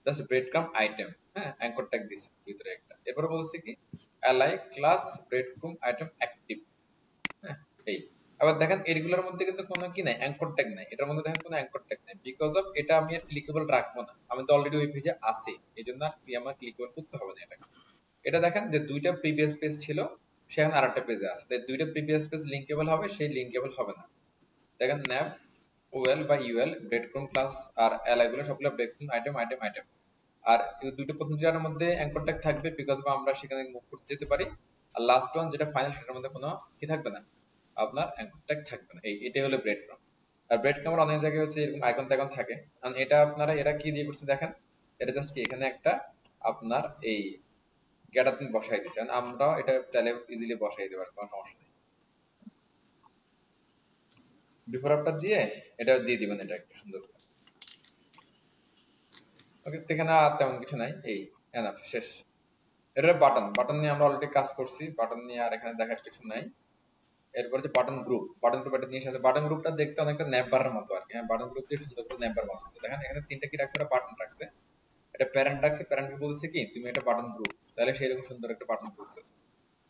জাস্ট ব্রেড ক্রাম আইটেম, হ্যাঁ অ্যাঙ্কর ট্যাগ দিছে ভিতরে একটা। এরপরে বলছে কি এলাই ক্লাস ব্রেড ক্রাম আইটেম অ্যাক্টিভ। হ্যাঁ, এই আবার দেখেন এগুলোর মধ্যে কিন্তু কোনো কি নাই, অ্যাঙ্কর ট্যাগ নাই, এটার মধ্যে দেখেন কোনো অ্যাঙ্কর ট্যাগ নাই, বিকজ অফ এটা আমি আর ক্লিকেবল রাখবো না, আমি তো অলরেডি ওই পেজে আছি, এই জন্য আর আমার ক্লিকেবল করতে হবে না এটা। এটা দেখেন যে দুইটা প্রিভিয়াস পেজ ছিল, সেখানে আরেকটা পেজে আছে, তাই দুইটা প্রিভিয়াস পেজ লিঙ্কেবল হবে, সেই লিঙ্কেবল হবে না। দেখেন ন্যাপ ওএল বা ইউএল ব্রেড ক্রাম ক্লাস আর এলাই গুলো সবগুলো breadcrumb item item item. আর এই দুটো প্রথম দুটার মধ্যে অ্যাঙ্কর ট্যাগ থাকবে, বিকজ আমরা সেখানে মুভ করতে যেতে পারি। আর লাস্ট ওয়ান যেটা ফাইনাল, সেটার মধ্যে কোনো কি থাকবে না, আপনার অ্যাঙ্কর ট্যাগ থাকবে না। এটাই হলো ব্রেড ক্রাম। আর ব্রেড ক্রামের অনেক জায়গায় হচ্ছে এরকম আইকন টাইকন থাকে, কারণ এটা আপনারা এরা কি দিয়ে করছে দেখেন, এটা জাস্ট কি এখানে একটা আপনার এই গেট আপনি বসাই দিচ্ছেন, আমরা এটা চাইলে ইজিলি বসাই দিতে পারি, কোনো সমস্যা নেই। বিফোর আফটার দিয়ে এটা দিয়ে দিবেন, এটা একটু সুন্দর করে। ওকে, এখানে আর তেমন কিছু নাই, এই এনাফ শেষ। এটা বাটন নিয়ে আমরা অলরেডি কাজ করছি, বাটন নিয়ে আর এখানে দেখার কিছু নাই। এরপর যে বাটন গ্রুপ একটা জিনিস আছে, বাটন গ্রুপটা দেখতে অনেকটা ন্যাপবারের মতো আর কি। হ্যাঁ, বাটন গ্রুপ দিয়ে সুন্দর করে ন্যাপবার বানানো। দেখেন এখানে তিনটা কি রাখছে, একটা বাটন রাখছে, এটা প্যারেন্ট রাখছে, প্যারেন্টকে বলছে কি তুমি একটা বাটন গ্রুপ, তাহলে সেরকম সুন্দর একটা বাটন গ্রুপ।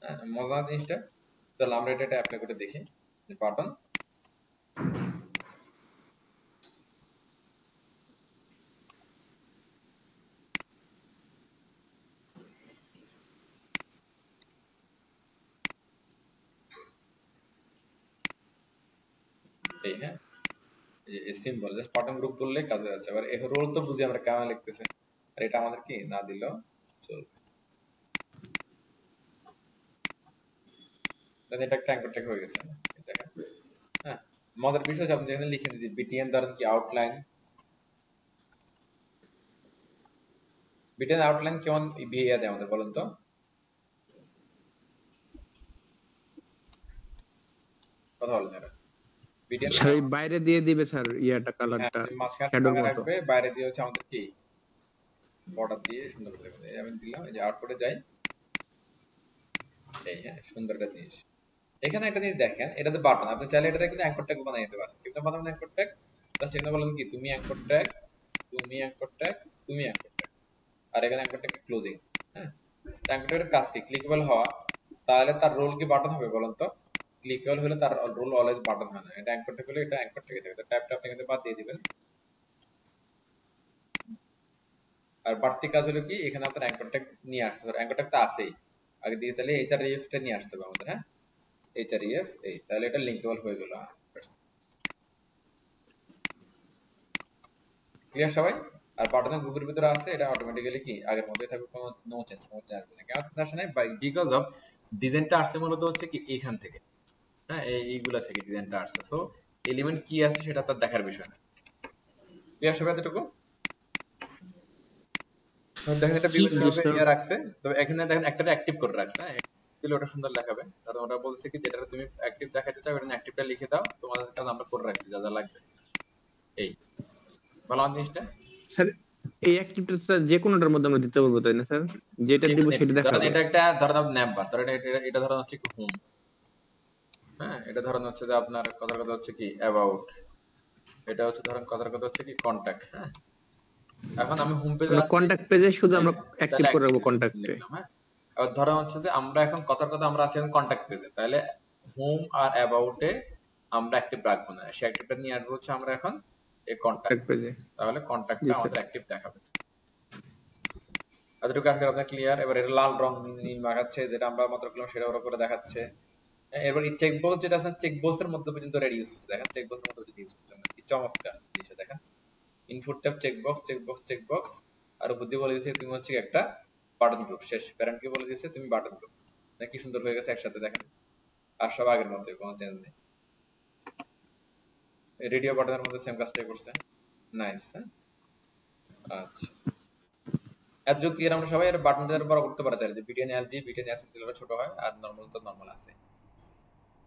হ্যাঁ, মজা জিনিসটা। তাহলে আমরা এটা অ্যাপ্লাই করে দেখি, বাটন এই, হ্যাঁ এই সিম্বল জাস্ট বাটন গ্রুপ বললে কাজে আছে। এবার এই রোল তো বুঝি আমরা কেমন লিখতেছে, আর এটা আমাদের কি না দিলেও চলবে। তাহলে এটা একটা অ্যাঙ্কর ট্যাগ হয়ে গেছে। দেখেন, হ্যাঁ মজার বিষয় হচ্ছে আপনি যেখানে লিখে দিচ্ছি বিটিএন, ধরেন কি আউটলাইন, বিটিএন আউটলাইন কেমন বিহেভিয়ার দেয় আমাদের বলেন তো? কথা বলেন এরা। বিটিএন স্যার বাইরে দিয়ে দিবে স্যার ইয়াটা কালারটা মাঝখানে শ্যাডোর কালার মতো। রাখবে, বাইরে দিয়ে হচ্ছে আমাদের কি বর্ডার দিয়ে সুন্দর করে দেবে। আমি দিলাম, এই যে আউটপুটে যাই, এই হ্যাঁ সুন্দর একটা জিনিস। এখানে একটা জিনিস দেখেন, এটাতে বাটন, আপনি চাইলে এটা কিন্তু অ্যাঙ্কর ট্যাগ বানিয়ে দিতে পারেন। কিভাবে বানাবেন অ্যাঙ্কর ট্যাগ? জাস্ট এখানে বলেন কি তুমি অ্যাঙ্কর ট্যাগ, তুমি অ্যাঙ্কর ট্যাগ, তুমি অ্যাঙ্কর ট্যাগ, আর এখানে অ্যাঙ্কর ট্যাগ ক্লোজিং। হ্যাঁ, অ্যাঙ্কর ট্যাগের কাজ কি? ক্লিকেবল হওয়া, তাহলে তার রোল কি বাটন হবে বলেন তো? ক্লিকেবল হলে তার রোল অলওয়েজ বাটন হয় না। এটা অ্যাঙ্কর ট্যাগ হলে এটা অ্যাঙ্কর ট্যাগে থাকে, ট্যাবটা আপনি এখানে বাদ দিয়ে দিবেন। আর বাড়তি কাজ হলো কি, এখানে আপনার অ্যাঙ্কর ট্যাগ নিয়ে আসতে হবে, অ্যাঙ্কর ট্যাগ তো আছেই আগে দিয়ে, তাহলে এইচআরইএফ টা নিয়ে আসতে হবে আমাদের। হ্যাঁ, এইচআরইএফ, এই তাহলে এটা লিঙ্কেবল হয়ে গেল। ক্লিয়ার সবাই? আর বাটনের গ্রুপের ভিতরে আছে, এটা অটোমেটিক্যালি কি আগের মতোই থাকবে, কোনো নো চেঞ্জ আসবে না। কেন চেঞ্জ আসে নাই? বিকজ অফ ডিজাইনটা আসছে মূলত হচ্ছে কি এইখান থেকে, হ্যাঁ এইগুলা থেকে ডিজাইনটা আসছে। সো এলিমেন্ট কি আছে সেটা তার দেখার বিষয় না। ক্লিয়ার সবাই এতটুকু? দেখেন এটা বিভিন্ন ভাবে ইয়ে রাখছে, তবে এখানে দেখেন একটা অ্যাক্টিভ করে রাখছে। হ্যাঁ, দিলে ওটা সুন্দর দেখাবে, কারণ ওটা বলছে কি যেটা তুমি অ্যাক্টিভ দেখাতে চাও ওটা অ্যাক্টিভটা লিখে দাও, তোমাদের কাছে আমরা করে রাখছি যা যা লাগবে। এই ভালো জিনিসটা। স্যার এই অ্যাক্টিভিটিটা যে কোনোটার মধ্যে আমরা দিতে পারবো তাই না স্যার? যেটা দিব সেটা ধরেন দেখাবে। এটা একটা ধরেন ন্যাপবার, ধরেন এটা ধরেন হচ্ছে কি হোম, হ্যাঁ এটা ধরেন হচ্ছে যে আপনার কথার কথা হচ্ছে কি অ্যাবাউট, এটা হচ্ছে ধরেন কথার কথা হচ্ছে কি কন্টাক্ট। হ্যাঁ, এখন আমি হোম পেজে আমরা আছি, কন্টাক্ট পেজে শুধু আমরা অ্যাক্টিভ তাহলে করে রাখবো active কন্টাক্টে। লিখলাম। হ্যাঁ, এবার ধরেন হচ্ছে যে আমরা এখন কথার কথা আমরা আছি এখন কন্টাক্ট পেজে, তাহলে হোম আর অ্যাবাউটে আমরা অ্যাক্টিভ রাখবো না, সে অ্যাক্টিভটা নিয়ে আসবো হচ্ছে আমরা এখন এই কন্টাক্ট কন্টাক্ট পেজে। তাহলে কন্টাক্টটা জি স্যার। আমাদের অ্যাক্টিভ দেখাবে। এতটুকু আজকে আপনার ক্লিয়ার? এবার এটা লাল রং নীল মাখাচ্ছে, যেটা আমরা মাত্র করলাম সেটা ওরা করে দেখাচ্ছে। এবার এই চেকবক্স যেটা আছে, চেকবক্সের মধ্যে পর্যন্ত রেডি ইউজ করছে। দেখেন চেকবক্সের মধ্যে পর্যন্ত ইউজ করছে, কি চমৎকার জিনিস। দেখেন input tab checkbox checkbox checkbox, আর উপর দিয়ে বলে দিয়েছে তুমি হচ্ছে একটা বাটন গ্রুপ। শেষ প্যারেন্টকে বলে দিয়েছে তুমি বাটন গ্রুপ। কি সুন্দর হয়ে গেছে একসাথে, দেখেন আর সব আগের মতোই, কোনো চেঞ্জ নেই। রেডিও বাটনের মধ্যে সেম কাজটাই করছে। নাইস। হ্যাঁ, আচ্ছা এতটুকু ক্লিয়ার। আমরা সবাই বাটনটার বড় করতে পারি, যে বিটিএন এলজি বিটিএন এস দিলে ছোট হয়, আর নরমাল তো নরমাল আছে।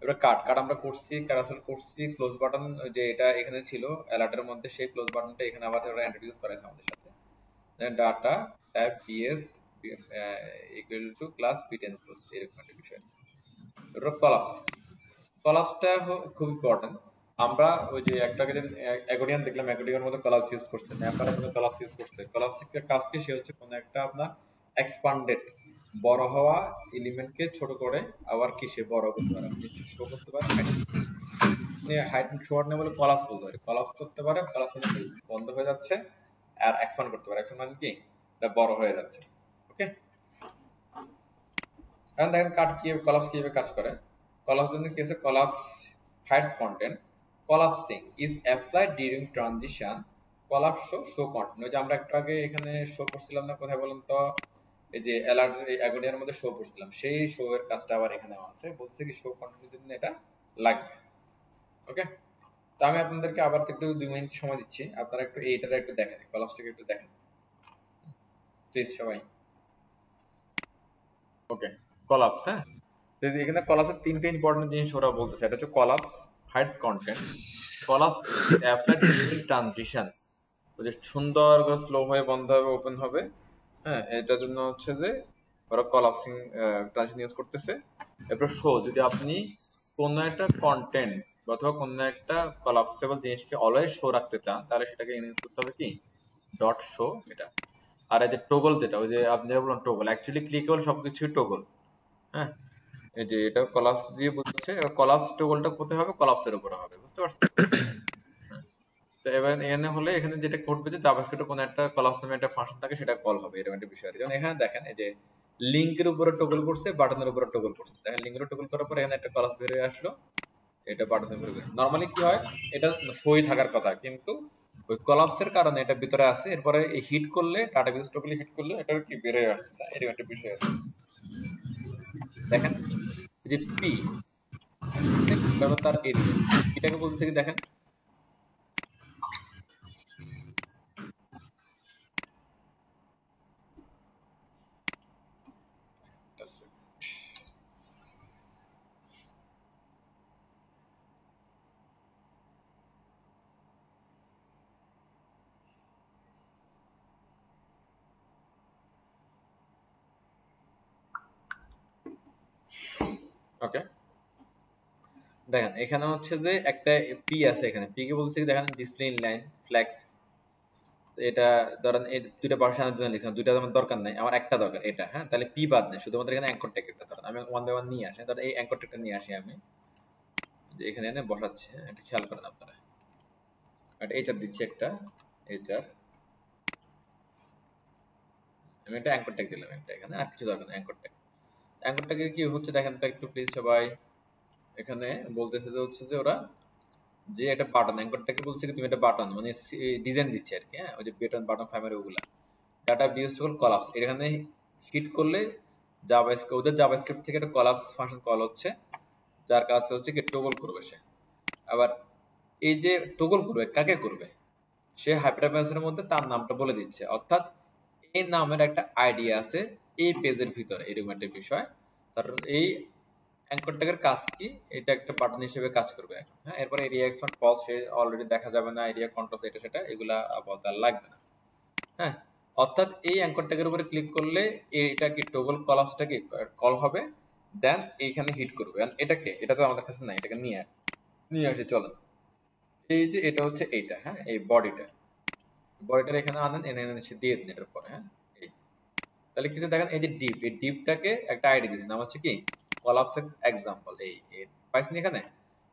এবার কাট কাট আমরা করছি, ক্যারাসেল করছি, ক্লোজ বাটন যে এটা এখানে ছিল অ্যালার্টের মধ্যে, সেই ক্লোজ বাটনটা এখানে আবার ওরা ইন্ট্রোডিউস করেছে আমাদের সাথে। Data type PS equal to class BTN close, এরকম একটা বিষয়। কলাপস, কলাপসটা খুব ইম্পর্টেন্ট। আমরা ওই যে একটা অ্যাকর্ডিয়ান দেখলাম, অ্যাকর্ডিয়ানের মধ্যে কলাপস ইউজ করছে, ম্যাপারের মধ্যে কলাপস ইউজ করছে। কলাপসের কাজ কি? সে হচ্ছে কোনো একটা আপনার এক্সপান্ডেড বড় হওয়া এলিমেন্টকে ছোট করে আবার কি সে বড় করতে পারে, শো করতে পারে। হাইট শো না বলে কলাপস বলতে পারে, কলাপস করতে পারে, কলাপস মানে বন্ধ হয়ে যাচ্ছে, আর এক্সপান্ড করতে পারে। এক্সপান্ড মানে কি? এটা বড় হয়ে যাচ্ছে। ওকে, এখন দেখেন কাট কিভাবে কলাপস কিভাবে কাজ করে। কলাপস জন্য কি আছে? Collapse hides content, collapsing is applied during transition, collapse show content। ওই যে আমরা একটু আগে এখানে শো করছিলাম না, কোথায় বলুন তো, এই যে অ্যালার্ট অ্যাগোনিয়ার মধ্যে শো করছিলাম, সেই শো এর কাজটা আবার এখানেও আছে। বলছে কি শো কন্টেন্টের জন্য এটা লাগবে। ওকে, তো আমি আপনাদেরকে আবার একটু 2 মিনিট সময় দিচ্ছি, আপনারা একটু এইটার একটু দেখেন, কলাপসটাকে একটু দেখেন প্লিজ সবাই। ওকে, কলাপস। হ্যাঁ, তো এখানে কলাপসের 3টে ইম্পর্টেন্ট জিনিস ওরা বলতেছে। এটা হচ্ছে collapse hides content, collapse applied during transition, ওই যে সুন্দর করে স্লো হয়ে বন্ধ হবে ওপেন হবে। হ্যাঁ, এটার জন্য হচ্ছে যে ওরা কলাপসিং ট্রানজিশন ইউজ করতেছে। এরপর শো, যদি আপনি কোনো একটা কন্টেন্ট অথবা কোনো একটা কলাপসেবল জিনিসকে অলওয়েজ শো রাখতে চান, তাহলে সেটাকে ইউজ করতে হবে কি ডট শো এটা। আর এই যে টোগল, যেটা ওই যে আপনি বলুন টোগল, অ্যাকচুয়ালি ক্লিকেবল সবকিছুই টোগল। হ্যাঁ, এই যে এটা কলাপস দিয়ে বুঝছে, কলাপস টোগলটা কোথায় হবে? কলাপসের উপরে হবে, বুঝতে পারছেন? তো এবার এখানে হলে এখানে যেটা ঘটবে যে জাভাস্ক্রিপ্টে কোনো একটা কলাপস নামে একটা ফাংশন থাকে, সেটা কল হবে, এরকম একটা বিষয়। যেমন এখানে দেখেন এই যে লিংকের উপরে টগল করছে, বাটনের উপরে টগল করছে। দেখেন লিংকের টগল করার পর এখানে একটা কলাপস বের হয়ে আসলো, এটা বাটনের উপরে বের। নরমালি কি হয়, এটা সই থাকার কথা, কিন্তু ওই কলাপসের কারণে এটা ভিতরে আছে। এরপরে এই হিট করলে, ডাটাবেস টোগলে হিট করলে এটা কি বের হয়ে আসছে, এরকম একটা বিষয় আছে। দেখেন এই যে পি ব্যাপার তার এরিয়া, এটাকে বলতেছে কি দেখেন, ওকে দেখেন এখানে হচ্ছে যে একটা পি আছে, এখানে পি কে বলছে দেখেন ডিসপ্লে ইনলাইন ফ্ল্যাক্স। এটা ধরেন এই দুইটা বসানোর জন্য লিখলাম, দুইটা আমার দরকার নাই, আমার একটা দরকার এটা। হ্যাঁ, তাহলে পি বাদ নেই, শুধুমাত্র এখানে অ্যাঙ্কর ট্যাগ একটা। ধরেন আমি ওয়ান বাই ওয়ান নিয়ে আসি, ধরেন এই অ্যাঙ্কর ট্যাগটা নিয়ে আসি আমি, যে এখানে এনে বসাচ্ছি। হ্যাঁ, এটা খেয়াল করেন আপনারা, একটা এইচআর দিচ্ছি, একটা এইচআর, আমি একটা অ্যাঙ্কর ট্যাগ দিলাম একটা এখানে, আর কিছু দরকার নেই। অ্যাঙ্কর ট্যাগ, অ্যাঙ্কর ট্যাগে কি হচ্ছে দেখেন তো একটু প্লিজ সবাই। এখানে বলতেছে যে হচ্ছে যে ওরা যে একটা বাটন, অ্যাঙ্করটাকে বলছে কি তুমি একটা বাটন মানে ডিজাইন দিচ্ছে আর কি। হ্যাঁ, ওই যে বেটন বাটন ফাইমার ওগুলা ডাটা বিউজ টু কলাপস, এখানে হিট করলে জাভাস্ক্রিপ্ট, ওদের জাভাস্ক্রিপ্ট থেকে একটা কলাপস ফাংশন কল হচ্ছে, যার কাজ হচ্ছে কি টগল করবে সে। আবার এই যে টগল করবে কাকে করবে, সে হাইপারপ্যাসের মধ্যে তার নামটা বলে দিচ্ছে, অর্থাৎ এই নামের একটা আইডিয়া আছে এই পেজের ভিতরে, এরকম একটা বিষয়। তার এই অ্যাঙ্কর ট্যাগের কাজ কি, এটা একটা বাটন হিসেবে কাজ করবে। হ্যাঁ, এরপরে এরিয়া এক্সপান্ড পজ সে অলরেডি দেখা যাবে না, এরিয়া কন্ট্রোল এটা সেটা এগুলা আপাতত আর লাগবে না। হ্যাঁ, অর্থাৎ এই অ্যাঙ্কর ট্যাগের উপরে ক্লিক করলে এটা কি টগল কলাপসটা কি কল হবে, দেন এইখানে হিট করবে। এটাকে, এটা তো আমাদের কাছে নাই, এটাকে নিয়ে নিয়ে আসি চলেন। এই যে এটা হচ্ছে এইটা, হ্যাঁ এই বডিটার এখানে আনেন, এনে এনে সে দিয়ে দিন এটার পরে। হ্যাঁ, এই তাহলে কিছু দেখেন এই যে ডিপ, এই ডিপটাকে একটা আইডি দিয়েছে, নাম হচ্ছে কি কলাপস এক্সাম্পল। এই পাইছেন এখানে।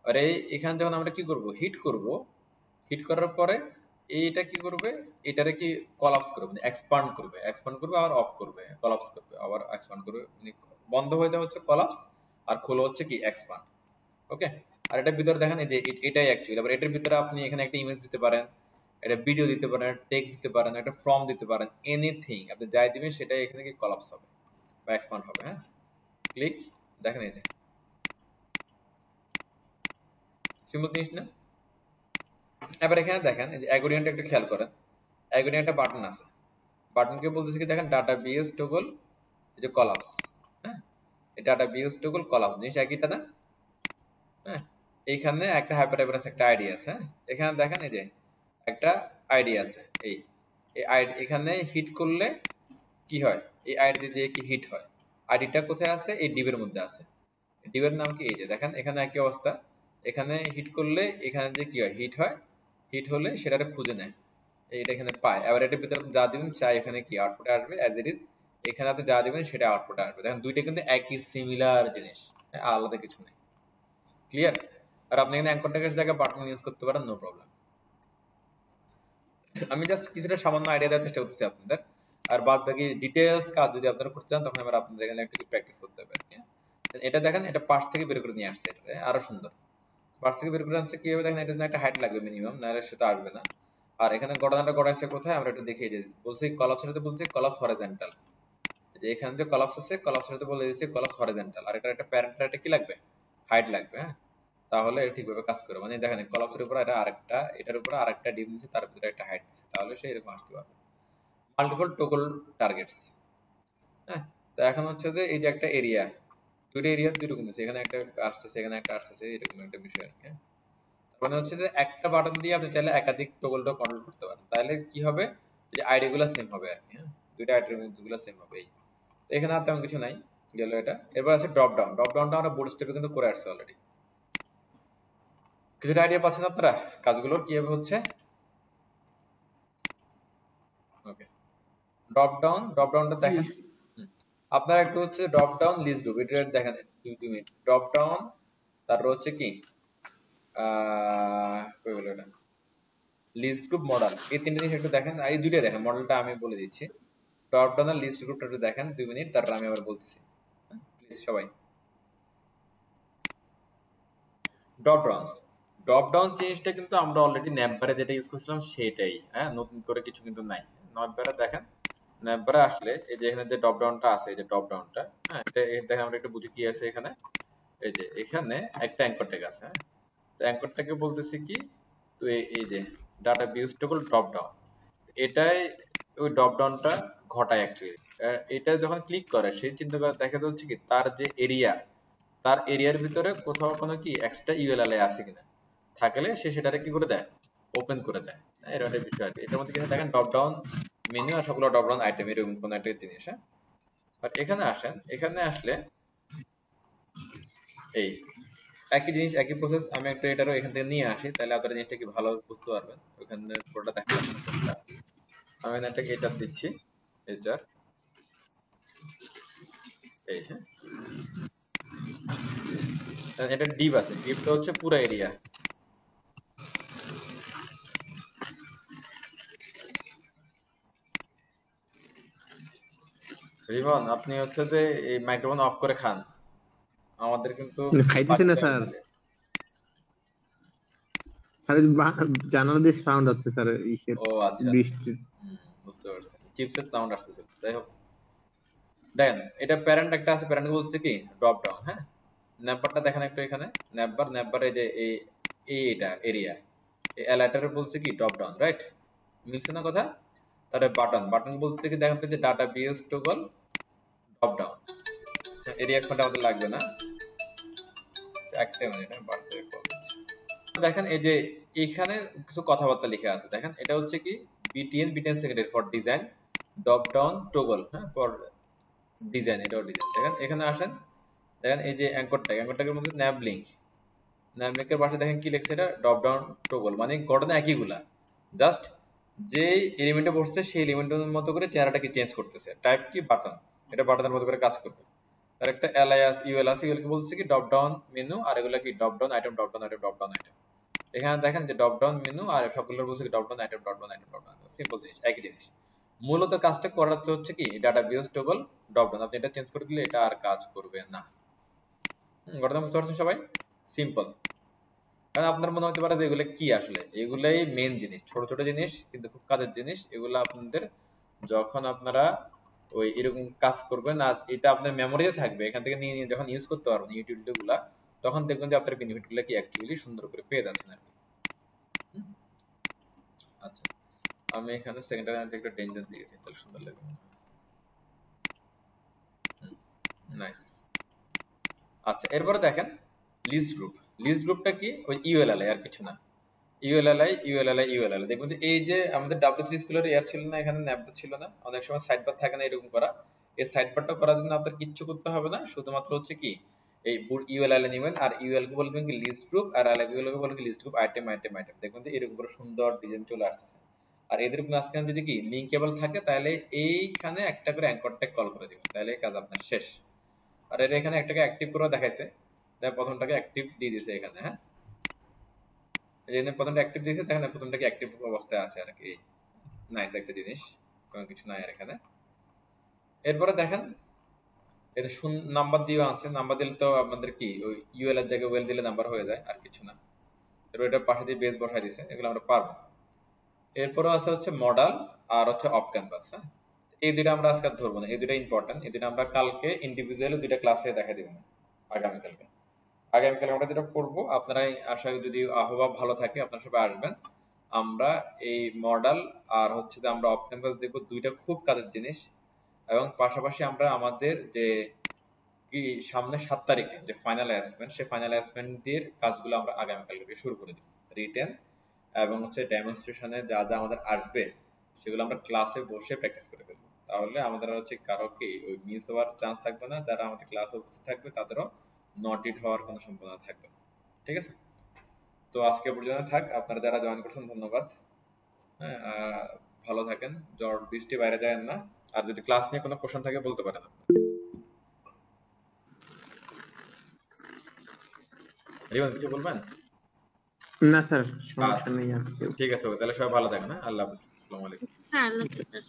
আর এখানে যখন আমরা কি করব, হিট করব, হিট করার পরে এইটা কি করবে, এটারে কি কলাপস করবে, মানে এক্সপান্ড করবে, এক্সপান্ড করবে আবার অফ করবে, কলাপস করবে আবার এক্সপান্ড করবে, মানে বন্ধ হয়ে যাওয়া হচ্ছে কলাপস, আর খোলা হচ্ছে কি এক্সপান্ড। ওকে, আর এটার ভিতরে দেখেন এই যে এটাই অ্যাকচুয়ালি। আবার এটার ভিতরে আপনি এখানে একটা ইমেজ দিতে পারেন, একটা ভিডিও দিতে পারেন, টেক্সট দিতে পারেন, একটা ফর্ম দিতে পারেন, এনিথিং আপনি যাই দিবেন সেটাই এখানে কি কলাপস হবে বা এক্সপান্ড হবে। হ্যাঁ, ক্লিক, দেখেন এই যে সিম্পল জিনিস না। এবার এখানে দেখেন এই যে অ্যাগোরিয়ানটা একটু খেয়াল করেন, অ্যাগোরিয়ান একটা বাটন আছে, বাটনকে বলতেছে কি দেখেন ডাটা বিএস টগল এই যে কলাপস, হ্যাঁ এই ডাটা বিএস টগল কলাপস জিনিস একইটা না? হ্যাঁ এইখানে একটা হাইপারটেনস একটা আইডি আছে, হ্যাঁ এখানে দেখেন এই যে একটা আইডি আছে, এই এই আইডি এখানে হিট করলে কি হয়, এই আইডি দিয়ে কি হিট হয়, আইডিটা কোথায় আছে, এই ডিবের মধ্যে আছে, ডিবের নাম কি এই যে দেখেন এখানে একই অবস্থা, এখানে হিট করলে এখানে যে কি হয় হিট হয়, হিট হলে সেটাকে খুঁজে নেয়, এটা এখানে পায়, এবার এটার ভিতরে আপনি যা দিবেন চাই এখানে কি আউটপুট আসবে অ্যাজ ইট ইজ, এখানে আপনি যা দিবেন সেটা আউটপুট আসবে, দেখেন দুইটা কিন্তু একই সিমিলার জিনিস, হ্যাঁ আলাদা কিছু নেই, ক্লিয়ার? আর আপনি এখানে অ্যাঙ্কর ট্যাগের জায়গায় বাটন ইউজ করতে পারেন, নো প্রবলেম। আমি জাস্ট কিছুটা সামান্য আইডিয়া দেওয়ার চেষ্টা করতেছি আপনাদের, আর বাদ বাকি ডিটেলস কাজ যদি আপনারা করতে চান তখন আবার আপনাদের এখানে একটু প্র্যাকটিস করতে হবে আর কি। এটা দেখেন এটা পাশ থেকে বের করে নিয়ে আসছে, এটা আরো সুন্দর পাশ থেকে বের করে আনছে কিভাবে দেখেন, এটা একটা হাইট লাগবে মিনিমাম, নাহলে সেটা আসবে না। আর এখানে গড়ানোটা গড়াইছে কোথায় আমরা একটু দেখিয়ে দিই, বলছি কলাপসের সাথে বলছি কলাপস হরিজন্টাল, যে এখানে যে কলাপস আছে কলাপসের সাথে বলে দিয়েছি কলাপস হরিজন্টাল, আর এটা একটা প্যারেন্টাল এটা কি লাগবে হাইট লাগবে, হ্যাঁ তাহলে এটা ঠিকভাবে কাজ করে, মানে দেখেন কলাপসের উপর এটা আরেকটা, এটার উপর আরেকটা ডিম দিচ্ছে, তার ভিতরে একটা হাইট দিচ্ছে, তাহলে সে এরকম আসতে পারবে। মাল্টিপল টগল টার্গেটস, হ্যাঁ তো এখন হচ্ছে যে এই যে একটা এরিয়া, দুটো এরিয়া দুই রকম দিচ্ছে, এখানে একটা আসতেছে এখানে একটা আসতেছে, এরকম একটা বিষয় আর কি, হ্যাঁ? মানে হচ্ছে যে একটা বাটন দিয়ে আপনি চাইলে একাধিক টগলটা কন্ট্রোল করতে পারেন, তাহলে কি হবে যে আইডি গুলো সেম হবে আর কি, হ্যাঁ দুইটা আইডি গুলো সেম হবে। এই তো এখানে আর তেমন কিছু নাই, গেল এটা। এরপর আছে ড্রপ ডাউন, ড্রপ ডাউনটা আমরা বোর্ড স্টেপে কিন্তু করে আসছি অলরেডি, কিছুটা আইডিয়া পাচ্ছেন আপনারা কাজগুলোর কিভাবে হচ্ছে? ওকে, ড্রপ ডাউনটা জি। দেখেন, আপনারা একটু হচ্ছে ড্রপ ডাউন লিস্ট গ্রুপ এটা দেখেন, 2 মিনিট ড্রপ ডাউন, তারপর হচ্ছে কি কই বলে এটা লিস্ট গ্রুপ মডেল, এই তিনটে জিনিস একটু দেখেন, এই দুইটা দেখেন, মডেলটা আমি বলে দিচ্ছি, ড্রপ ডাউন আর লিস্ট গ্রুপটা একটু দেখেন 2 মিনিট, তারপর আমি আবার বলতেছি, প্লিজ সবাই। ড্রপ ডাউন জিনিসটা কিন্তু আমরা অলরেডি ন্যাপবারে যেটা ইউজ করছিলাম সেটাই, হ্যাঁ নতুন করে কিছু কিন্তু নাই। ন্যাপবারে দেখেন, ন্যাপবারে আসলে এই যে এখানে যে ড্রপ ডাউনটা আছে, এই যে ড্রপ ডাউনটা, হ্যাঁ এটা দেখেন আমরা একটু বুঝি কি আছে এখানে, এই যে এখানে একটা অ্যাঙ্কর ট্যাগ আছে, হ্যাঁ তো অ্যাঙ্কর ট্যাগে বলতেছি কি, তো এই যে ডাটা বিউজ টগল ড্রপ ডাউন, এটাই ওই ড্রপ ডাউনটা ঘটায় অ্যাকচুয়ালি, এটা যখন ক্লিক করে সেই চিন্তা করে দেখা যাচ্ছে কি তার যে এরিয়া, তার এরিয়ার ভিতরে কোথাও কোনো কি এক্সট্রা ইউএলএল আছে কিনা, থাকলে সে সেটাকে কি করে দেয়, ওপেন করে দেয়, হ্যাঁ এরকম একটা বিষয় আর কি। এটার মধ্যে কিছু দেখেন ড্রপ ডাউন মেনু আর সবগুলো ড্রপ ডাউন আইটেম এরকম কোনো একটা জিনিস, হ্যাঁ আর এখানে আসেন, এখানে আসলে এই একই জিনিস একই প্রসেস, আমি একটু এটারও এখান থেকে নিয়ে আসি, তাহলে আপনারা জিনিসটা কি ভালো বুঝতে পারবেন, ওইখানে পুরোটা দেখা যাচ্ছে না কোনটা। আমি এখানে একটা এটা দিচ্ছি, এইচআর এই, হ্যাঁ এটা ডিপ আছে, ডিপটা হচ্ছে পুরো এরিয়া, রিমন আপনি হচ্ছে যে এই মাইক্রোফোন অফ করে খান, আমাদের কিন্তু খাইতেছি না স্যার, স্যার জানালা দিয়ে সাউন্ড হচ্ছে স্যার, ও আচ্ছা আচ্ছা, বৃষ্টি। বুঝতে পারছি, চিপসের সাউন্ড আসতেছে, যাই হোক দেখেন এটা প্যারেন্ট একটা আছে, প্যারেন্ট বলছে কি ড্রপ ডাউন, হ্যাঁ ন্যাপবারটা দেখেন একটু এখানে, ন্যাপবারে যে এটা এরিয়া, এই অ্যালার্টারে বলছে কি ড্রপ ডাউন, রাইট মিলছে না কথা? তাহলে বাটন বলছে কি দেখেন তো যে data BS toggle drop down, area expand আমাদের লাগবে না, একটা মিনিট আমি বাড়তে দেখেন এই যে এখানে কিছু কথাবার্তা লিখে আছে, দেখেন এটা হচ্ছে কি BTN secondary for design drop down toggle, হ্যাঁ ফর ডিজাইন, এটাও ডিজাইন, দেখেন এখানে আসেন, দেখেন এই যে অ্যাঙ্কর মধ্যে ন্যাব লিঙ্কের পাশে দেখেন কি লিখছে, এটা ড্রপ ডাউন টগল, মানে ঘটনা একইগুলা, জাস্ট যে এলিমেন্টে বসছে সেই এলিমেন্টের মতো করে চেহারাটাকে চেঞ্জ করতেছে, টাইপ কি বাটন, এটা বাটনের মতো করে কাজ করবে। আর একটা এলআইএস ইউএল আছে, ইউএল কে বলছে কি ড্রপ ডাউন মেনু, আর এগুলা কি drop down item drop down item drop down item, এখানে দেখেন যে ড্রপ ডাউন মেনু আর সবগুলোর বলছে কি drop down item drop down item drop down, simple জিনিস একই জিনিস, মূলত কাজটা করাচ্ছে হচ্ছে কি ডাটা বিউজ টগল ড্রপ ডাউন, আপনি এটা চেঞ্জ করে দিলে এটা আর কাজ করবে না। ঘটনা বুঝতে পারছেন সবাই? সিম্পল। কারণ আপনার মনে হতে পারে যে এগুলো কি, আসলে এগুলাই মেন জিনিস, ছোট ছোট জিনিস কিন্তু খুব কাজের জিনিস, এগুলো আপনাদের যখন আপনারা ওই এরকম কাজ করবেন আর এটা আপনার মেমোরিতে থাকবে, এখান থেকে নিয়ে নিয়ে যখন ইউজ করতে পারবেন ইউটিলিটি গুলা, তখন দেখবেন যে আপনার বেনিফিট গুলো কি অ্যাকচুয়ালি সুন্দর করে পেয়ে যাচ্ছেন আর কি। আচ্ছা, আমি এখানে সেকেন্ডারি একটা টেনজেন্ট দিয়েছি, তাহলে সুন্দর লাগবে। নাইস। আচ্ছা, এরপরে দেখেন লিস্ট গ্রুপ। লিস্ট গ্রুপটা কি? ওই ইউএলএলআই, আর কিছু না। ইউএলএলআই দেখবেন যে এই যে আমাদের W3 স্কুলের ইয়ার ছিল না, এখানে ন্যাপ ছিল না, অনেক সময় সাইড বার থাকে না এরকম করা। এই সাইড বারটা করার জন্য আপনার কিচ্ছু করতে হবে না, শুধুমাত্র হচ্ছে কি এই ইউএলএলআই নেবেন, আর ইউএল কে বলবেন কি লিস্ট গ্রুপ, আর এলএল কে বলবেন কি লিস্ট গ্রুপ আইটেম। দেখবেন যে এরকম করে সুন্দর ডিজাইন চলে আসতেছে। আর এদের মাঝখানে যদি কি লিঙ্কেবল থাকে, তাহলে এইখানে একটা করে অ্যাঙ্কর ট্যাগ কল করে দিবেন, তাহলে কাজ আপনার শেষ। আর এর এখানে একটাকে অ্যাক্টিভ করে দেখাইছে, প্রথমটাকে অ্যাক্টিভ দিয়ে দিয়েছে এখানে। হ্যাঁ, এই যে প্রথমটা অ্যাক্টিভ দিয়েছে, দেখেন প্রথমটাকে অ্যাক্টিভ অবস্থায় আছে আর কি। নাইস একটা জিনিস, কোনো কিছু নাই আর এখানে। এরপরে দেখেন এটা নাম্বার দিয়ে আছে, নাম্বার দিলে তো আপনাদের কি ওই ইউএল এর জায়গায় ওয়েল দিলে নাম্বার হয়ে যায়, আর কিছু না। এরপর এটা পাশে দিয়ে বেস বসাই দিয়েছে, এগুলো আমরা পারবো। এরপরে আছে হচ্ছে মডাল আর হচ্ছে অফ ক্যাম্পাস। হ্যাঁ, এই দুইটা আমরা আজকে ধরবো না, এই দুইটা ইম্পর্টেন্ট। এই দুইটা আমরা কালকে ইন্ডিভিজুয়ালি দুইটা ক্লাসে দেখা দিব না, আগামীকালকে। আমরা যেটা করবো, আপনারা আশা যদি আহ্বাব ভালো থাকে আপনারা সবাই আসবেন। আমরা এই মডেল আর হচ্ছে যে আমরা অফ ক্যাম্পাস দেখবো, দুইটা খুব কাজের জিনিস। এবং পাশাপাশি আমরা আমাদের যে কি সামনে 7 তারিখে যে ফাইনাল অ্যাসাইনমেন্ট, সেই ফাইনাল অ্যাসাইনমেন্ট দিয়ে কাজগুলো আমরা আগামীকাল থেকে শুরু করে দিব। রিটেন এবং হচ্ছে ডেমনস্ট্রেশনে যা যা আমাদের আসবে সেগুলো আমরা ক্লাসে বসে প্র্যাকটিস করে ফেলবো। তাহলে আমাদের হচ্ছে কারো কি ওই মিস হওয়ার চান্স থাকবে না, যারা আমাদের ক্লাসে উপস্থিত থাকবে তাদেরও নটিড হওয়ার কোনো সম্ভাবনা থাকবে না। ঠিক আছে, তো আজকে পর্যন্ত থাক। আপনারা যারা জয়েন করছেন ধন্যবাদ। হ্যাঁ, ভালো থাকেন, ঝড় বৃষ্টি বাইরে যায় না। আর যদি ক্লাস নিয়ে কোনো কোশ্চেন থাকে বলতে পারেন। রিমান কিছু বলবেন? না স্যার, সমস্যা নেই আজকে। ঠিক আছে, তাহলে সবাই ভালো থাকেন। হ্যাঁ, আল্লাহ হাফেজ, আসসালামু আলাইকুম। হ্যাঁ, আল্লাহ হাফেজ স্যার।